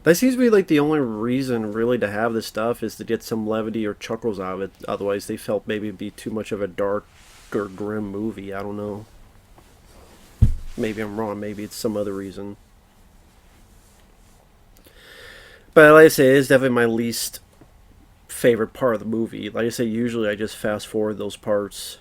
That seems to be like the only reason really to have this stuff is to get some levity or chuckles out of it. Otherwise, they felt maybe it'd be too much of a dark or grim movie. I don't know. Maybe I'm wrong. Maybe it's some other reason. But like I say, it's definitely my least favorite part of the movie. Like I say, usually I just fast forward those parts.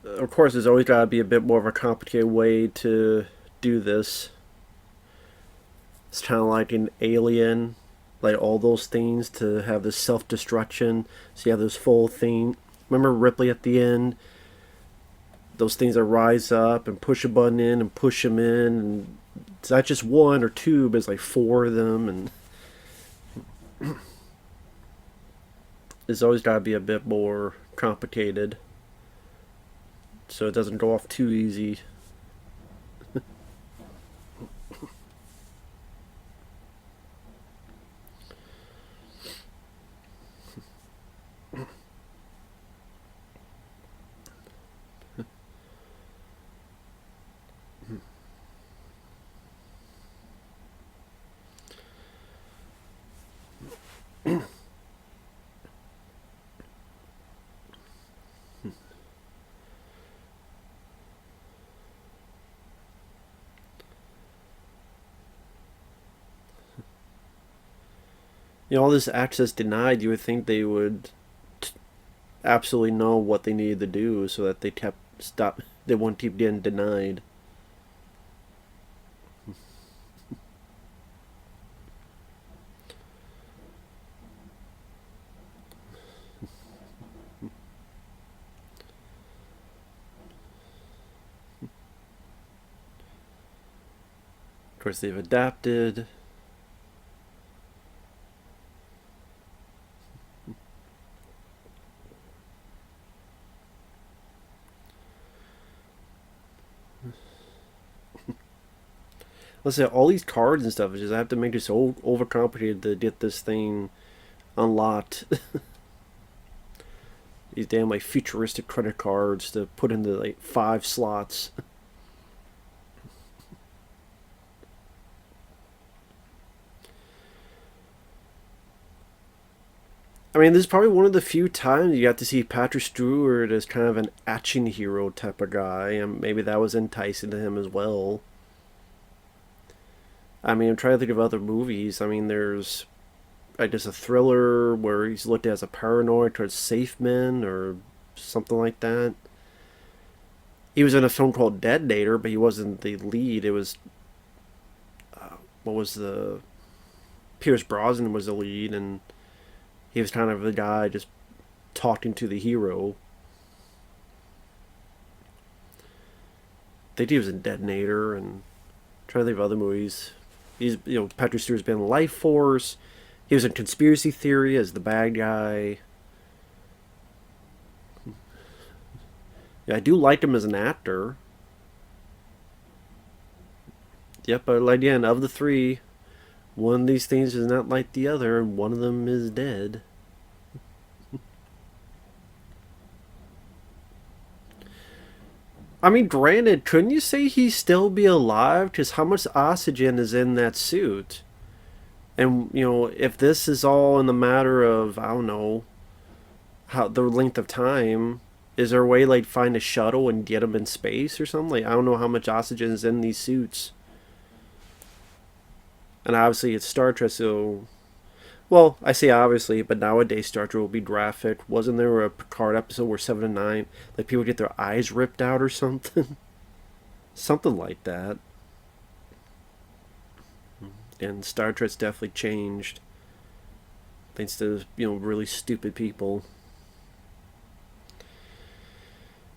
Of course, there's always got to be a bit more of a complicated way to do this. It's kind of like an Alien, like all those things to have this self-destruction. So you have this full thing. Remember Ripley at the end? Those things that rise up and push a button in and push them in. And it's not just one or two, but it's like four of them. And it's always got to be a bit more complicated. So it doesn't go off too easy. All this access denied, you would think they would absolutely know what they needed to do so that they won't keep getting denied. Of course, they've adapted. Let's say all these cards and stuff. Just I have to make it so overcomplicated to get this thing unlocked. These damn like futuristic credit cards to put into like 5 slots. I mean, this is probably one of the few times you got to see Patrick Stewart as kind of an action hero type of guy, and maybe that was enticing to him as well. I mean, I'm trying to think of other movies. I mean, there's I guess a thriller where he's looked at as a paranoid towards safe men or something like that. He was in a film called Detonator, but he wasn't the lead. It was what was the Pierce Brosnan was the lead, and he was kind of the guy just talking to the hero. I think he was in Detonator, and I'm trying to think of other movies. He's Patrick Stewart's been in Life Force. He was in Conspiracy Theory as the bad guy. Yeah, I do like him as an actor. Yep, but again, of the three, one of these things is not like the other, and one of them is dead. I mean, granted, couldn't you say he'd still be alive? Because how much oxygen is in that suit? And, if this is all in the matter of, I don't know, how the length of time, is there a way, like, find a shuttle and get him in space or something? Like, I don't know how much oxygen is in these suits. And obviously it's Star Trek, so... Well, I say obviously, but nowadays Star Trek will be graphic. Wasn't there a Picard episode where 7 and 9, like, people get their eyes ripped out or something? Something like that. And Star Trek's definitely changed. Thanks to, really stupid people.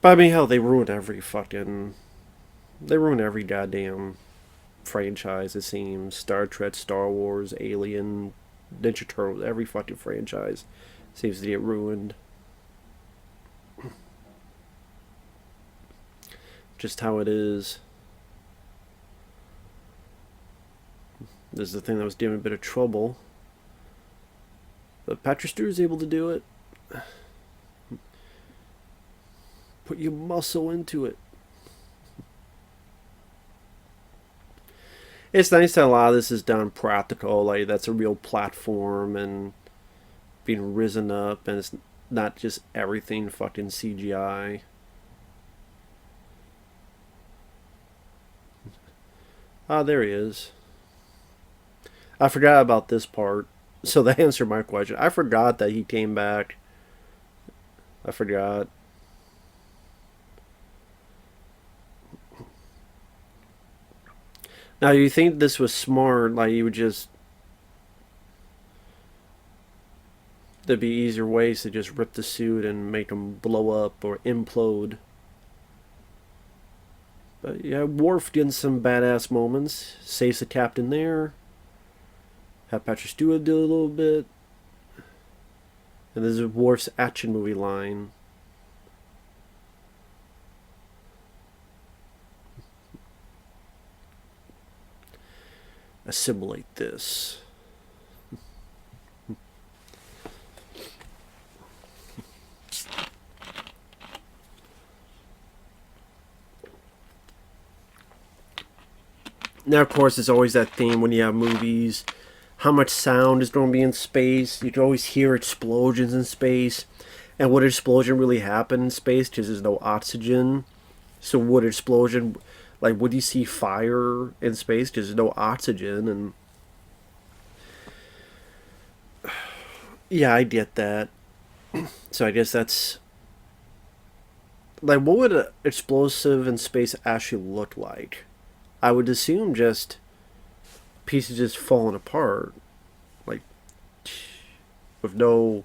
But I mean, hell, they ruined every fucking... They ruined every goddamn franchise, it seems. Star Trek, Star Wars, Alien, Ninja Turtles, every fucking franchise seems to get ruined. Just how it is. This is the thing that was giving a bit of trouble. But Patrick Stewart's able to do it. Put your muscle into it. It's nice that a lot of this is done practical, like that's a real platform and being risen up, and it's not just everything fucking CGI. Ah, there he is. I forgot about this part, so that answered my question. I forgot that he came back. I forgot. Now, you think this was smart? Like, you would just. There'd be easier ways to just rip the suit and make him blow up or implode. But yeah, Worf getting some badass moments. Saves the captain there. Have Patrick Stewart do a little bit. And this is Worf's action movie line. Assimilate this. Now, of course, there's always that theme when you have movies. How much sound is going to be in space? You can always hear explosions in space. And would an explosion really happen in space? Because there's no oxygen. So would an explosion... Like, would you see fire in space? Because there's no oxygen. And yeah, I get that. So I guess that's... Like, what would an explosive in space actually look like? I would assume just pieces just falling apart. Like, with no...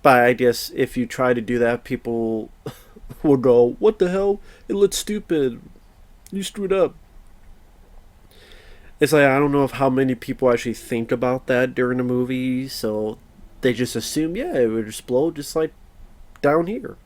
But I guess if you try to do that, people will go, what the hell? It looks stupid. You screwed up. It's like, I don't know if how many people actually think about that during the movie, so they just assume, yeah, it would explode just like down here.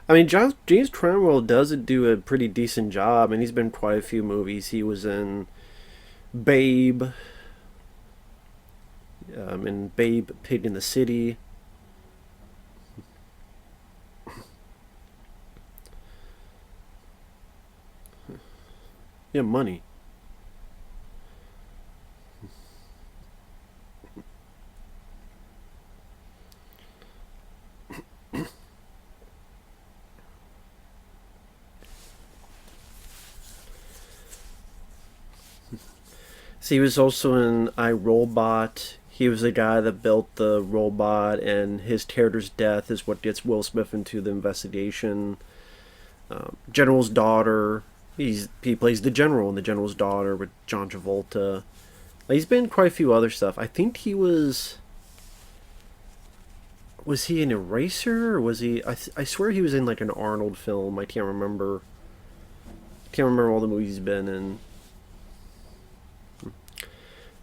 I mean, James Cromwell does do a pretty decent job, and he's been in quite a few movies. He was in Babe, in Babe, Pig in the City. Yeah, money. So he was also in I, Robot. He was the guy that built the robot, and his character's death is what gets Will Smith into the investigation. General's Daughter. He plays the general in The General's Daughter with John Travolta. He's been in quite a few other stuff. I think he was. Was he an Eraser, or was he? I swear he was in like an Arnold film. I can't remember. Can't remember all the movies he's been in.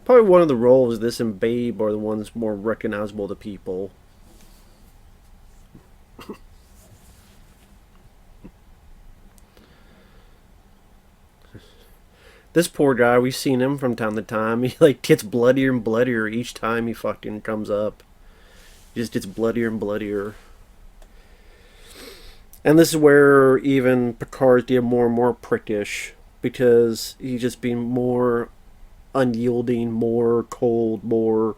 Probably one of the roles, this and Babe, are the ones more recognizable to people. This poor guy, we've seen him from time to time. He like gets bloodier and bloodier each time he fucking comes up. He just gets bloodier and bloodier. And this is where even Picard's getting more and more prickish, because he's just being more unyielding, more cold, more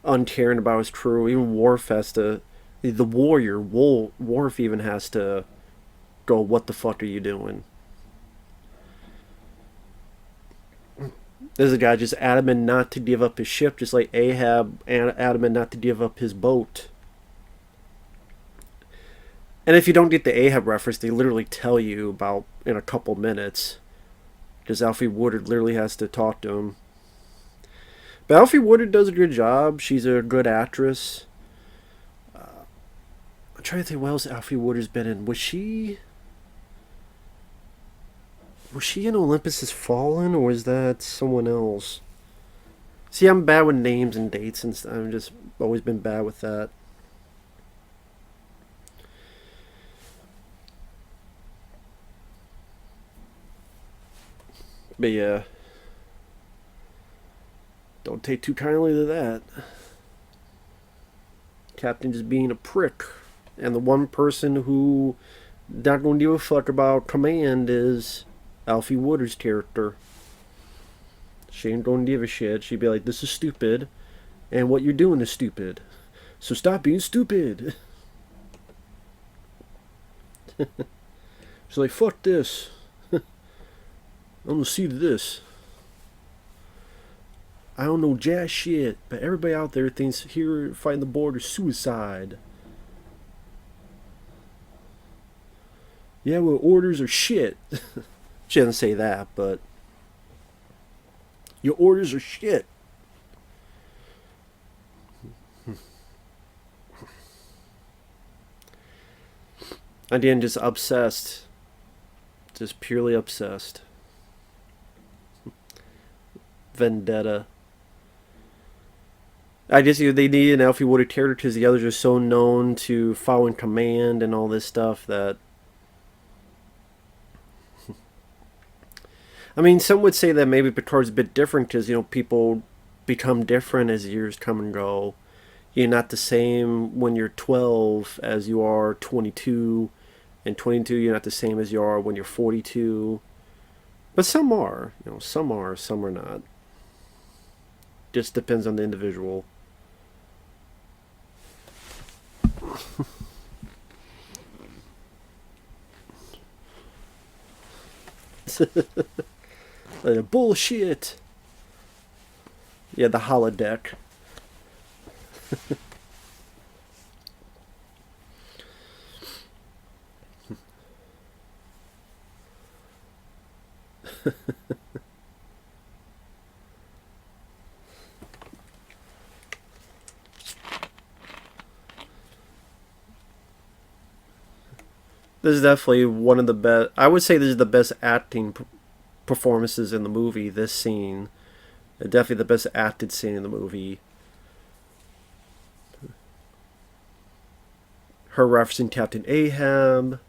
uncaring about his crew. Even Worf has to, the warrior, Worf even has to go, what the fuck are you doing? There's a guy just adamant not to give up his ship, just like Ahab adamant not to give up his boat. And if you don't get the Ahab reference, they literally tell you about in a couple minutes. Because Alfie Woodard literally has to talk to him. But Alfie Woodard does a good job. She's a good actress. I'm trying to think what else Alfie Woodard's been in. Was she in Olympus Has Fallen, or was that someone else? See, I'm bad with names and dates, and I've just always been bad with that. But yeah, don't take too kindly to that. Captain just being a prick. And the one person who not going to give a fuck about command is Alfie Woodard's character. She ain't going to give a shit. She'd be like, this is stupid, and what you're doing is stupid. So stop being stupid. She's like, fuck this. I'm going to see to this. I don't know jack shit, but everybody out there thinks here fighting the Borg is suicide. Yeah, well, orders are shit. She doesn't say that, but your orders are shit. Again, just obsessed. Just purely obsessed. Vendetta. I just they need an Alfie Woodard character because the others are so known to following command and all this stuff that. I mean, some would say that maybe Picard's a bit different because people become different as years come and go. You're not the same when you're 12 as you are 22, and 22 you're not the same as you are when you're 42. But some are, some are, some are not. Just depends on the individual. Bullshit. Yeah, the holodeck. This is definitely one of the best. I would say this is the best acting performances in the movie. This scene, definitely the best acted scene in the movie. Her referencing Captain Ahab,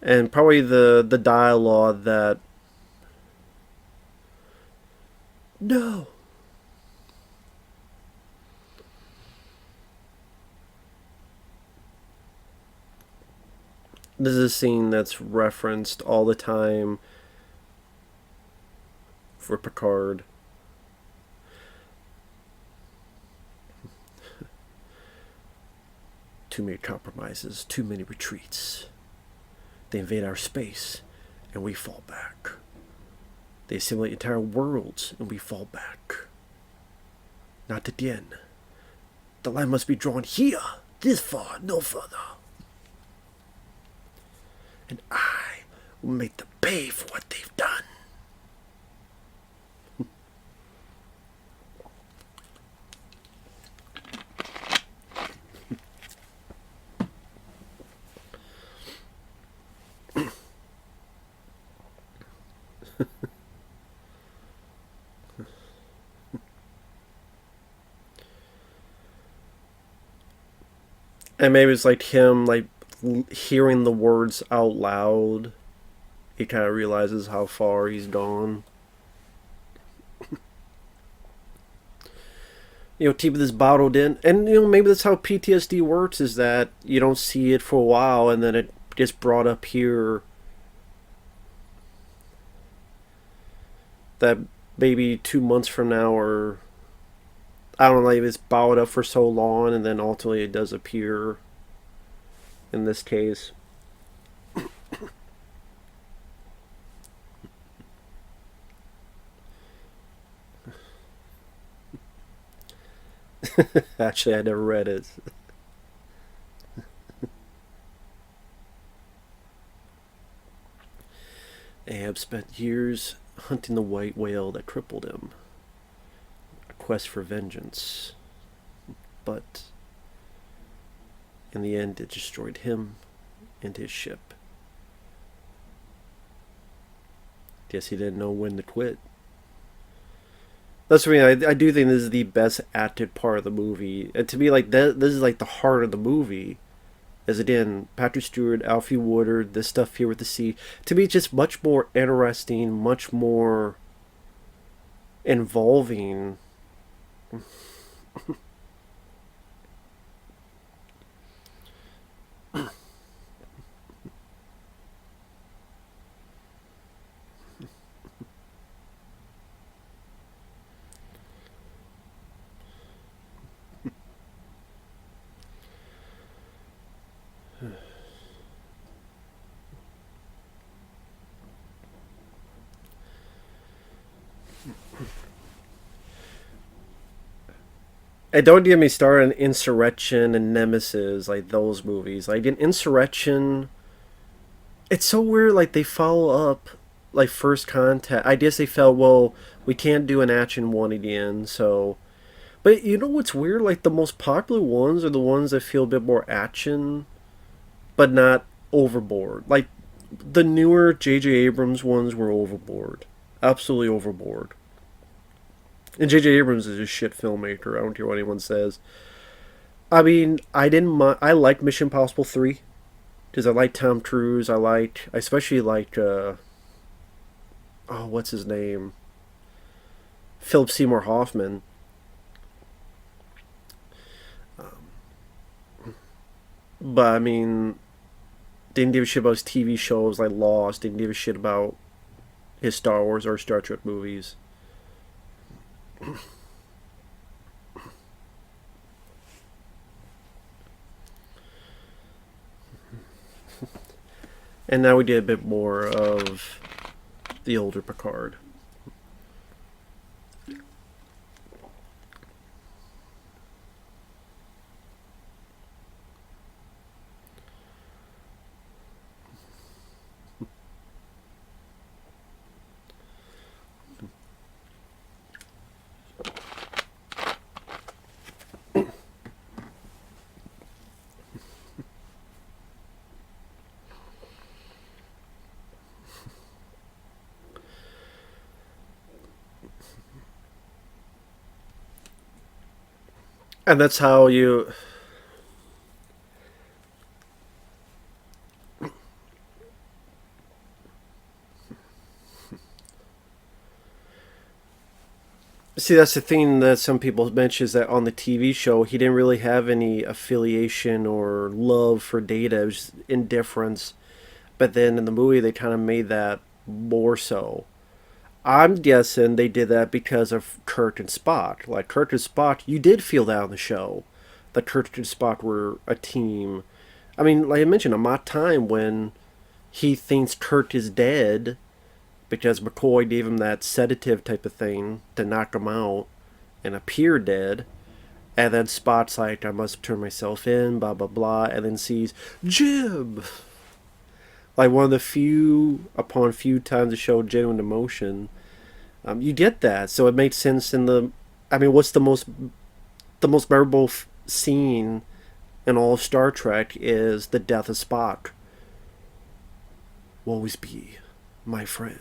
and probably the dialogue that. No. This is a scene that's referenced all the time for Picard. Too many compromises, too many retreats. They invade our space, and we fall back. They assimilate entire worlds, and we fall back. Not again. The line must be drawn here, this far, no further. And I will make them pay for what they've done. And maybe it's like him, hearing the words out loud. He kind of realizes how far he's gone. Keep this bottled in. And, maybe that's how PTSD works, is that you don't see it for a while, and then it gets brought up here. That maybe 2 months from now, or I don't know, if it's bottled up for so long, and then ultimately it does appear in this case. Actually, I never read it. Ahab spent years hunting the white whale that crippled him. A quest for vengeance. But In the end, it destroyed him and his ship. Guess he didn't know when to quit. That's what I mean. I do think this is the best acted part of the movie, and to me, like this is like the heart of the movie. As again, Patrick Stewart, Alfie Woodard, this stuff here with the sea. To me, it's just much more interesting, much more involving. And don't get me started on Insurrection and Nemesis, like those movies. Like in Insurrection, it's so weird. Like they follow up, like First Contact. I guess they felt, well, we can't do an action one again, so. But you know what's weird? Like the most popular ones are the ones that feel a bit more action, but not overboard. Like the newer J.J. Abrams ones were overboard, absolutely overboard. And J.J. Abrams is a shit filmmaker. I don't care what anyone says. I mean, I didn't. I liked Mission Impossible 3 because I like Tom Cruise. I especially like. Oh, what's his name? Philip Seymour Hoffman. But I mean, didn't give a shit about his TV shows like Lost. Didn't give a shit about his Star Wars or Star Trek movies. And now we did a bit more of the older Picard. And that's how you. See, that's the thing that some people mention is that on the TV show, he didn't really have any affiliation or love for Data. It was indifference. But then in the movie, they kind of made that more so. I'm guessing they did that because of Kirk and Spock. Like, Kirk and Spock, you did feel that on the show. That Kirk and Spock were a team. I mean, like I mentioned, a mock time when he thinks Kirk is dead because McCoy gave him that sedative type of thing to knock him out and appear dead. And then Spock's like, I must turn myself in, blah, blah, blah. And then sees Jim. Like one of the few times to show genuine emotion. You get that. So it makes sense in the. I mean, what's the most memorable scene in all of Star Trek is the death of Spock. Will always be my friend.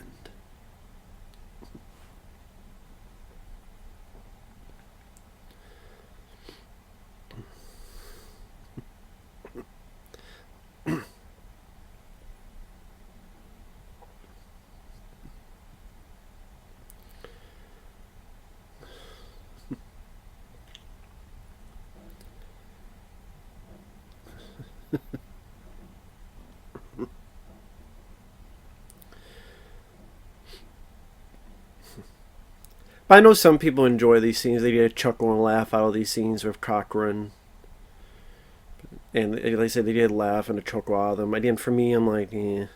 But I know some people enjoy these scenes. They get a chuckle and a laugh out of these scenes with Cochrane. And like I said, they did laugh and a chuckle out of them. Again, for me, I'm like, it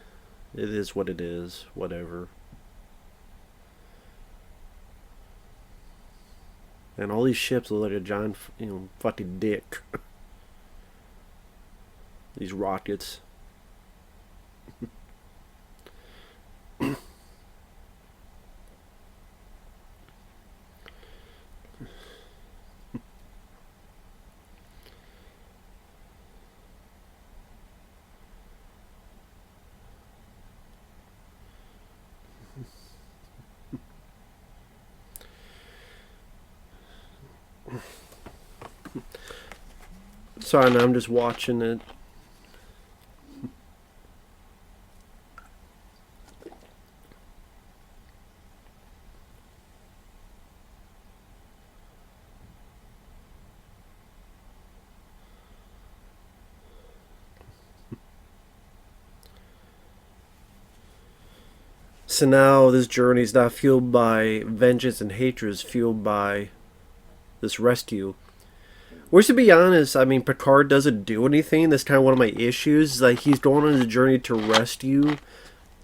is what it is. Whatever. And all these ships look like a giant, fucking dick. These rockets. Sorry, no, I'm just watching it. So now this journey is not fueled by vengeance and hatred, it's fueled by this rescue. Which, to be honest, I mean, Picard doesn't do anything. That's kind of one of my issues. Like, he's going on his journey to rescue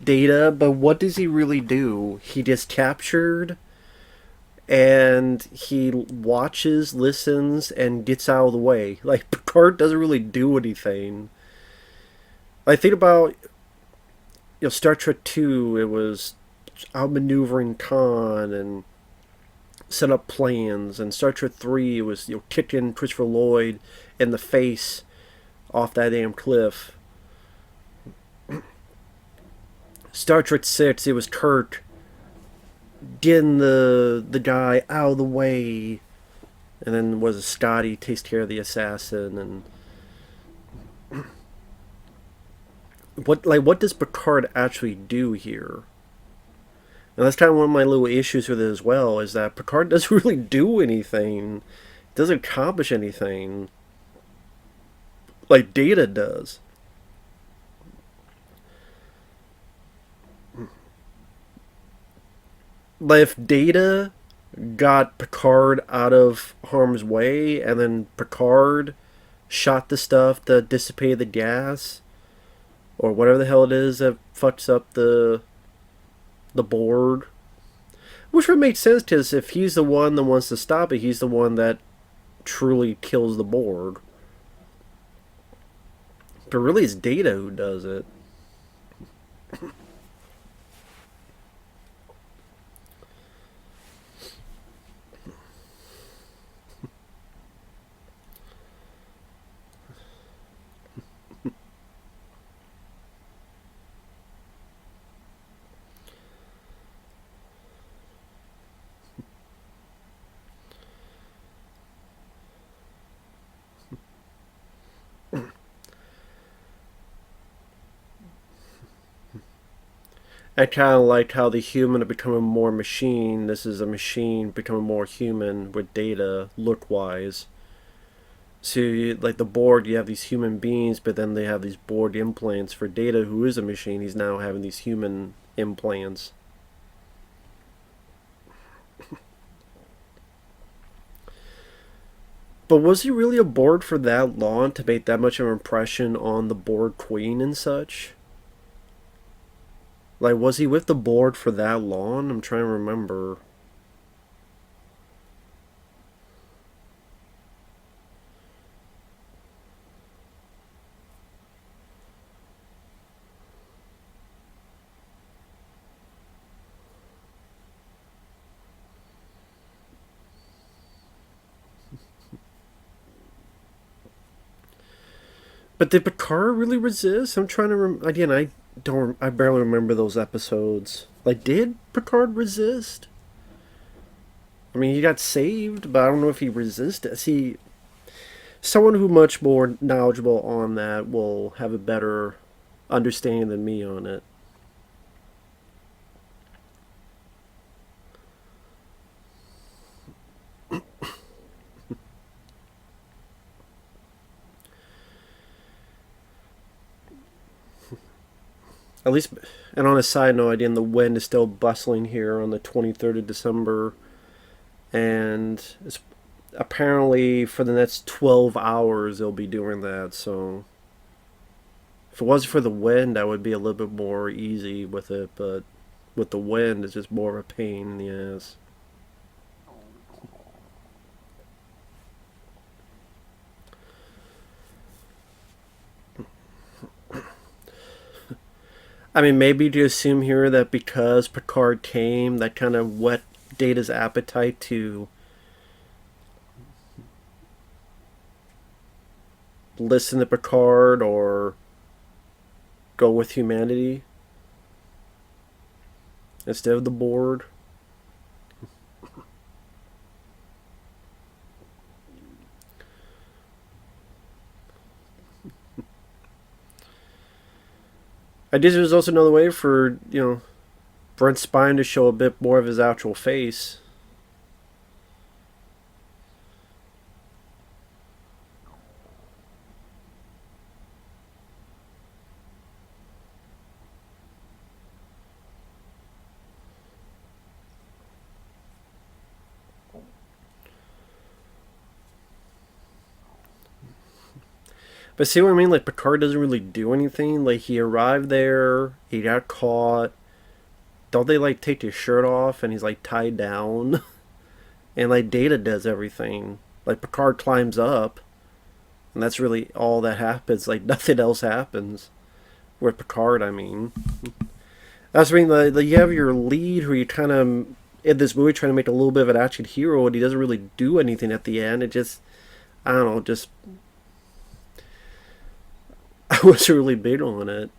Data, but what does he really do? He gets captured, and he watches, listens, and gets out of the way. Like, Picard doesn't really do anything. I think about, Star Trek 2, it was outmaneuvering Khan and set up plans, and Star Trek 3 was kicking Christopher Lloyd in the face off that damn cliff. Star Trek 6, it was Kirk getting the guy out of the way, and then was Scotty takes care of the assassin. And what does Picard actually do here? And that's kind of one of my little issues with it as well, is that Picard doesn't really do anything. Doesn't accomplish anything like Data does. Like, if Data got Picard out of harm's way, and then Picard shot the stuff that dissipated the gas, or whatever the hell it is that fucks up the Borg. Which would make sense, because if he's the one that wants to stop it, he's the one that truly kills the Borg. But really, it's Data who does it. I kind of liked how the human are becoming more machine. This is a machine becoming more human with Data, look-wise. So, like the Borg, you have these human beings, but then they have these Borg implants. For Data, who is a machine, he's now having these human implants. But was he really aboard for that long to make that much of an impression on the Borg Queen and such? Like, was he with the Borg for that long? I'm trying to remember. But did Picard really resist? I'm trying to again. I don't. I barely remember those episodes. Like, did Picard resist? I mean, he got saved, but I don't know if he resisted. See, someone who much more knowledgeable on that will have a better understanding than me on it. At least, and on a side note, again, the wind is still bustling here on the 23rd of December, and it's apparently for the next 12 hours they'll be doing that. So if it wasn't for the wind, I would be a little bit more easy with it, but with the wind, it's just more of a pain in the ass. I mean, maybe to assume here that because Picard came, that kind of whet Data's appetite to listen to Picard or go with humanity instead of the Borg. I guess it was also another way for, Brent Spine to show a bit more of his actual face. But see what I mean? Like, Picard doesn't really do anything. Like, he arrived there, he got caught. Don't they, like, take his shirt off and he's, like, tied down? And, like, Data does everything. Like, Picard climbs up, and that's really all that happens. Like, nothing else happens. With Picard, I mean. That's what I mean. You have your lead who you kind of, in this movie, trying to make a little bit of an action hero, and he doesn't really do anything at the end. It just, I don't know, just I wasn't really big on it.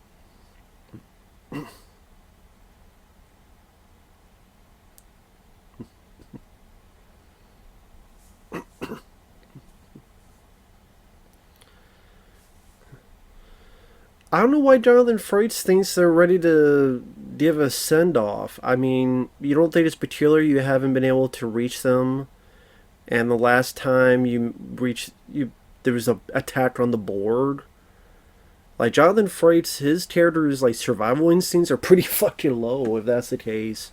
I don't know why Jonathan Frakes thinks they're ready to give a send off. I mean, you don't think it's peculiar you haven't been able to reach them, and the last time you reached you, there was a attack on the board. Like Jonathan Frakes, his character's like survival instincts are pretty fucking low if that's the case.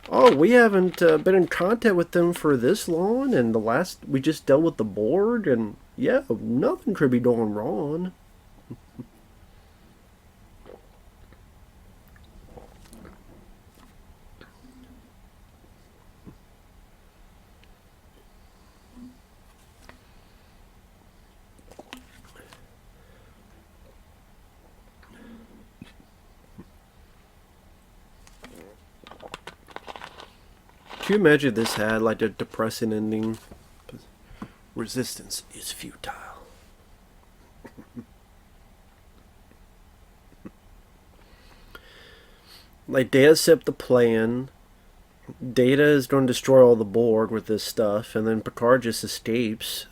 Oh, we haven't been in contact with them for this long, and the last we just dealt with the board, and yeah, nothing could be going wrong. Can you imagine this had like a depressing ending? Resistance is futile. Like Data set up the plan. Data is going to destroy all the Borg with this stuff, and then Picard just escapes.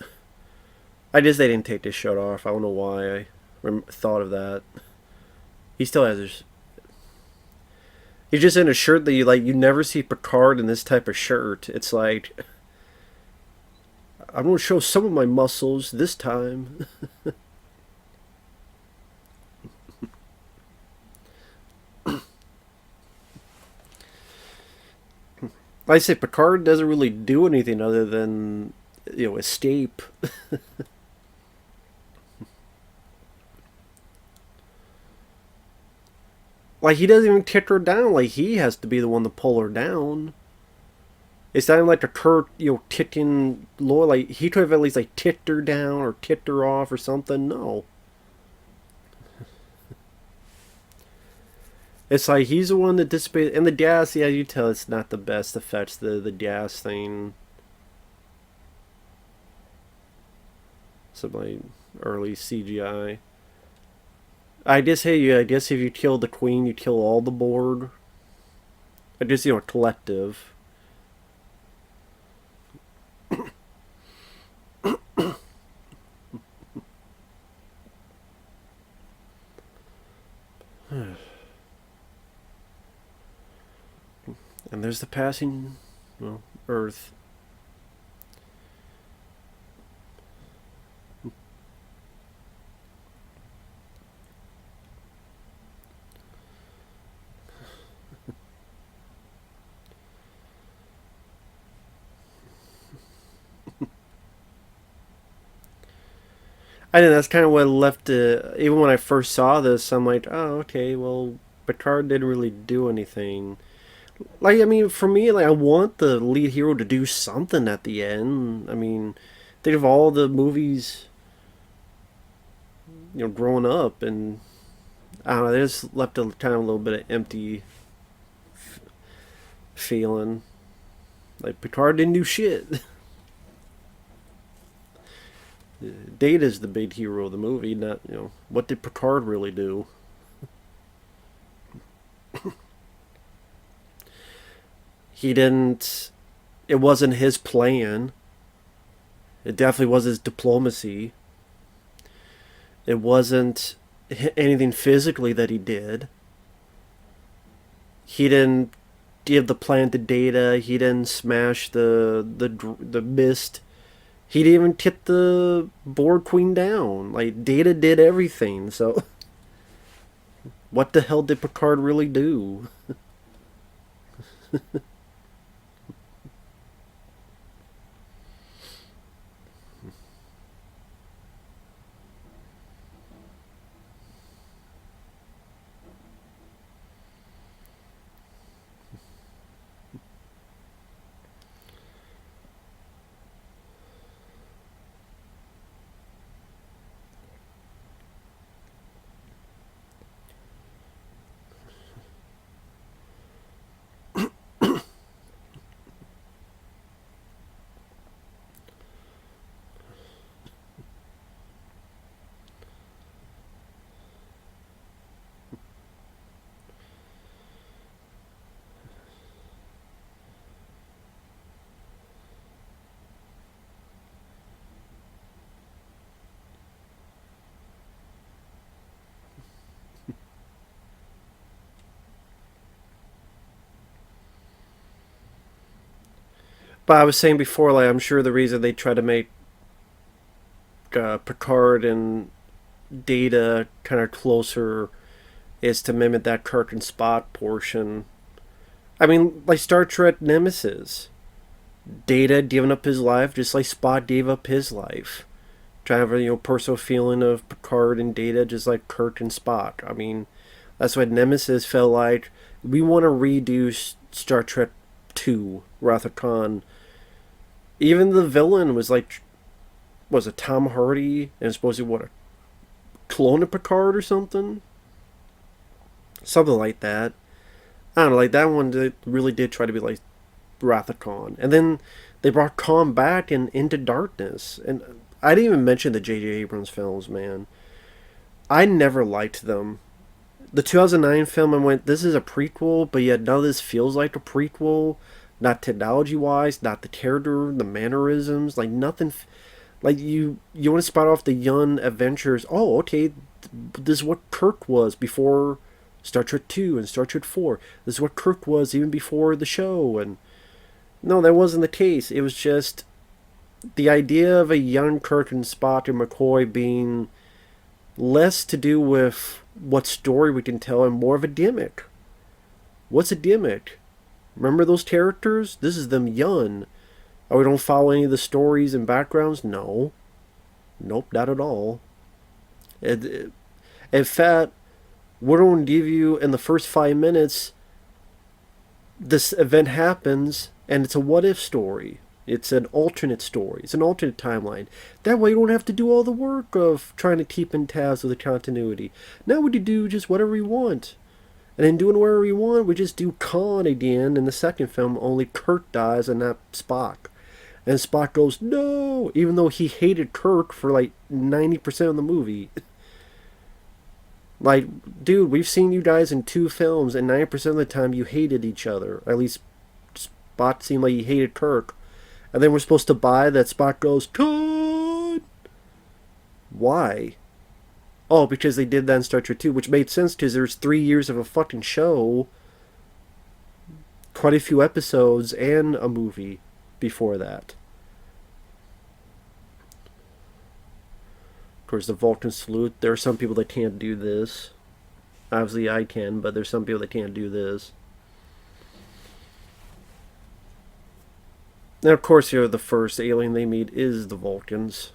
I guess they didn't take this shirt off. I don't know why I thought of that. He still has his. He's just in a shirt that you never see Picard in this type of shirt. It's like I'm gonna show some of my muscles this time. Like I say, Picard doesn't really do anything other than escape. Like he doesn't even kick her down. Like he has to be the one to pull her down. It's not even like a Kurt, kicking Laura. Like he could have at least like kicked her down or kicked her off or something. No, it's like he's the one that dissipates. And the gas, yeah, you tell it's not the best effects. The gas thing. Some like early CGI. I guess hey, I guess if you kill the queen, you kill all the board. I guess collective. And there's the passing, Earth. I think that's kind of what left. Even when I first saw this, I'm like, oh, okay, well, Picard didn't really do anything. Like, I mean, for me, like, I want the lead hero to do something at the end. I mean, think of all the movies, growing up, and I don't know, they just left a kind of a little bit of empty feeling. Like Picard didn't do shit. Data's the big hero of the movie, not what did Picard really do? He didn't. It wasn't his plan. It definitely was his diplomacy. It wasn't anything physically that he did. He didn't give the planet the data. He didn't smash the mist. He didn't even tip the Borg Queen down. Like, Data did everything. So, what the hell did Picard really do? But I was saying before, like, I'm sure the reason they try to make Picard and Data kind of closer is to mimic that Kirk and Spock portion. I mean, like Star Trek Nemesis. Data giving up his life just like Spock gave up his life. Trying to have a personal feeling of Picard and Data just like Kirk and Spock. I mean, that's what Nemesis felt like. We want to redo Star Trek 2, Wrath of Khan. Even the villain was like, was it Tom Hardy? And supposed to be, what, a clone of Picard or something? Something like that. I don't know, like that one really did try to be like Wrath of Khan. And then they brought Khan back in Into Darkness. And I didn't even mention the J.J. Abrams films, man. I never liked them. The 2009 film, I went, this is a prequel, but yet none of this feels like a prequel. Not technology wise, not the character, the mannerisms, like nothing. Like you want to spot off the young adventures. Oh, okay, this is what Kirk was before Star Trek 2 and Star Trek 4. This is what Kirk was even before the show. And no, that wasn't the case. It was just the idea of a young Kirk and Spock and McCoy being less to do with what story we can tell and more of a gimmick. What's a gimmick? Remember those characters? This is them young. Oh, we don't follow any of the stories and backgrounds? No. Nope, not at all. In fact, we're going to give you, in the first 5 minutes, this event happens, and it's a what-if story. It's an alternate story. It's an alternate timeline. That way you don't have to do all the work of trying to keep in tabs with the continuity. Now we can do just whatever we want. And in doing whatever we want, we just do Khan again in the second film, only Kirk dies and not Spock. And Spock goes, no! Even though he hated Kirk for like 90% of the movie. Like, dude, we've seen you guys in 2 films, and 90% of the time you hated each other. At least Spock seemed like he hated Kirk. And then we're supposed to buy that Spock goes, Khan! Why? Oh, because they did that in Star Trek 2, which made sense because there's 3 years of a fucking show, quite a few episodes, and a movie before that. Of course, the Vulcan salute. There are some people that can't do this. Obviously, I can, but there's some people that can't do this. And of course, the first alien they meet is the Vulcans.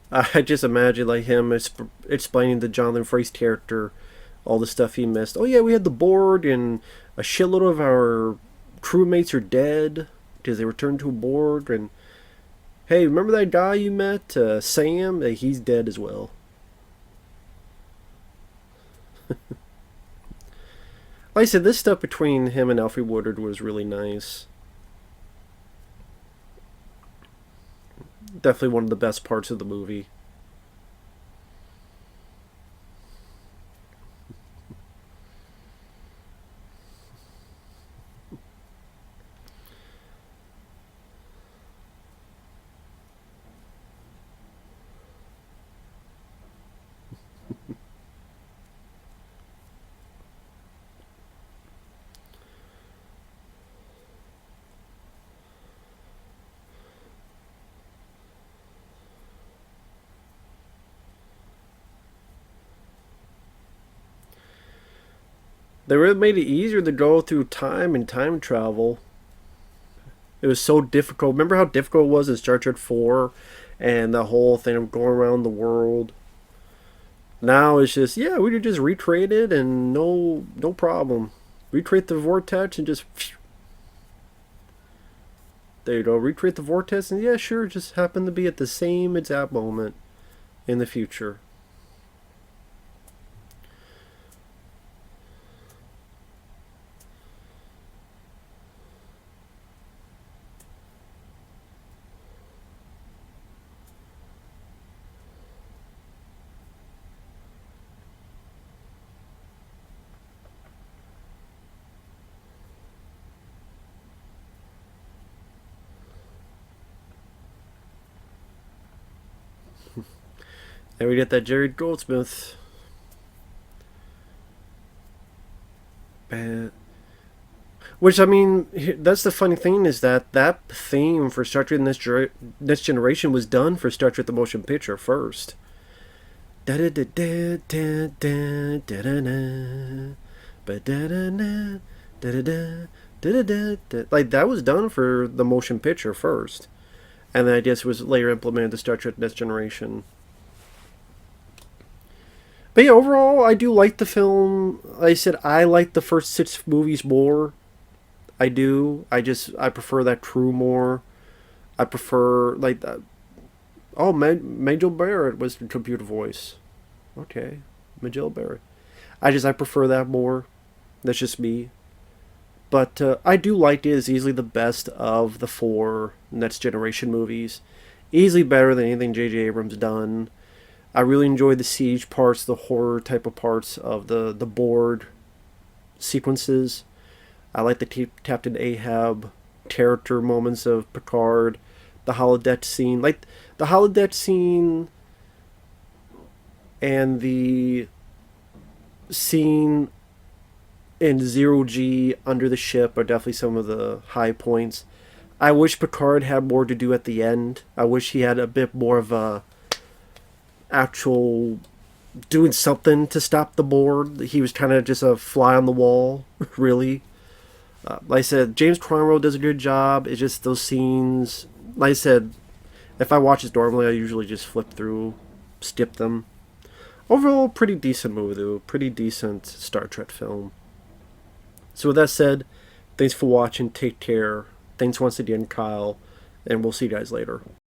I just imagine like him explaining to Jonathan Frakes' character all the stuff he missed. Oh yeah, we had the Borg, and a shitload of our crewmates are dead because they returned to a Borg. And hey, remember that guy you met, Sam? He's dead as well. Like I said, this stuff between him and Alfred Woodard was really nice. Definitely one of the best parts of the movie. They really made it easier to go through time and time travel. It was so difficult. Remember how difficult it was in Star Trek 4 and the whole thing of going around the world? Now it's just, yeah, we could just recreate it and no problem. Recreate the vortex and just there you go. Recreate the vortex and yeah, sure, just happen to be at the same exact moment in the future. And we get that Jerry Goldsmith band. Which I mean, that's the funny thing is that that theme for Star Trek Next Generation was done for Star Trek the Motion Picture first. Da da da da da da da da da da da da da. Like that was done for the motion picture first, and then I guess it was later implemented to Star Trek Next Generation. But yeah, overall, I do like the film. Like I said, I like the first six movies more. I do. I prefer that crew more. I prefer like that. Oh, Majel Barrett was the computer voice. Okay, Majel Barrett. I prefer that more. That's just me. But I do like it as easily the best of the four Next Generation movies. Easily better than anything J.J. Abrams done. I really enjoyed the siege parts, the horror type of parts of the board sequences. I like the Captain Ahab character moments of Picard, the holodeck scene, like the holodeck scene and the scene in Zero G under the ship are definitely some of the high points. I wish Picard had more to do at the end. I wish he had a bit more of a actual doing something to stop the board. He was kind of just a fly on the wall, really. Like I said, James Cromwell does a good job. It's just those scenes. Like I said, if I watch this normally, I usually just flip through, skip them. Overall, pretty decent movie, though. Pretty decent Star Trek film. So with that said, thanks for watching. Take care. Thanks once again, Kyle, and we'll see you guys later.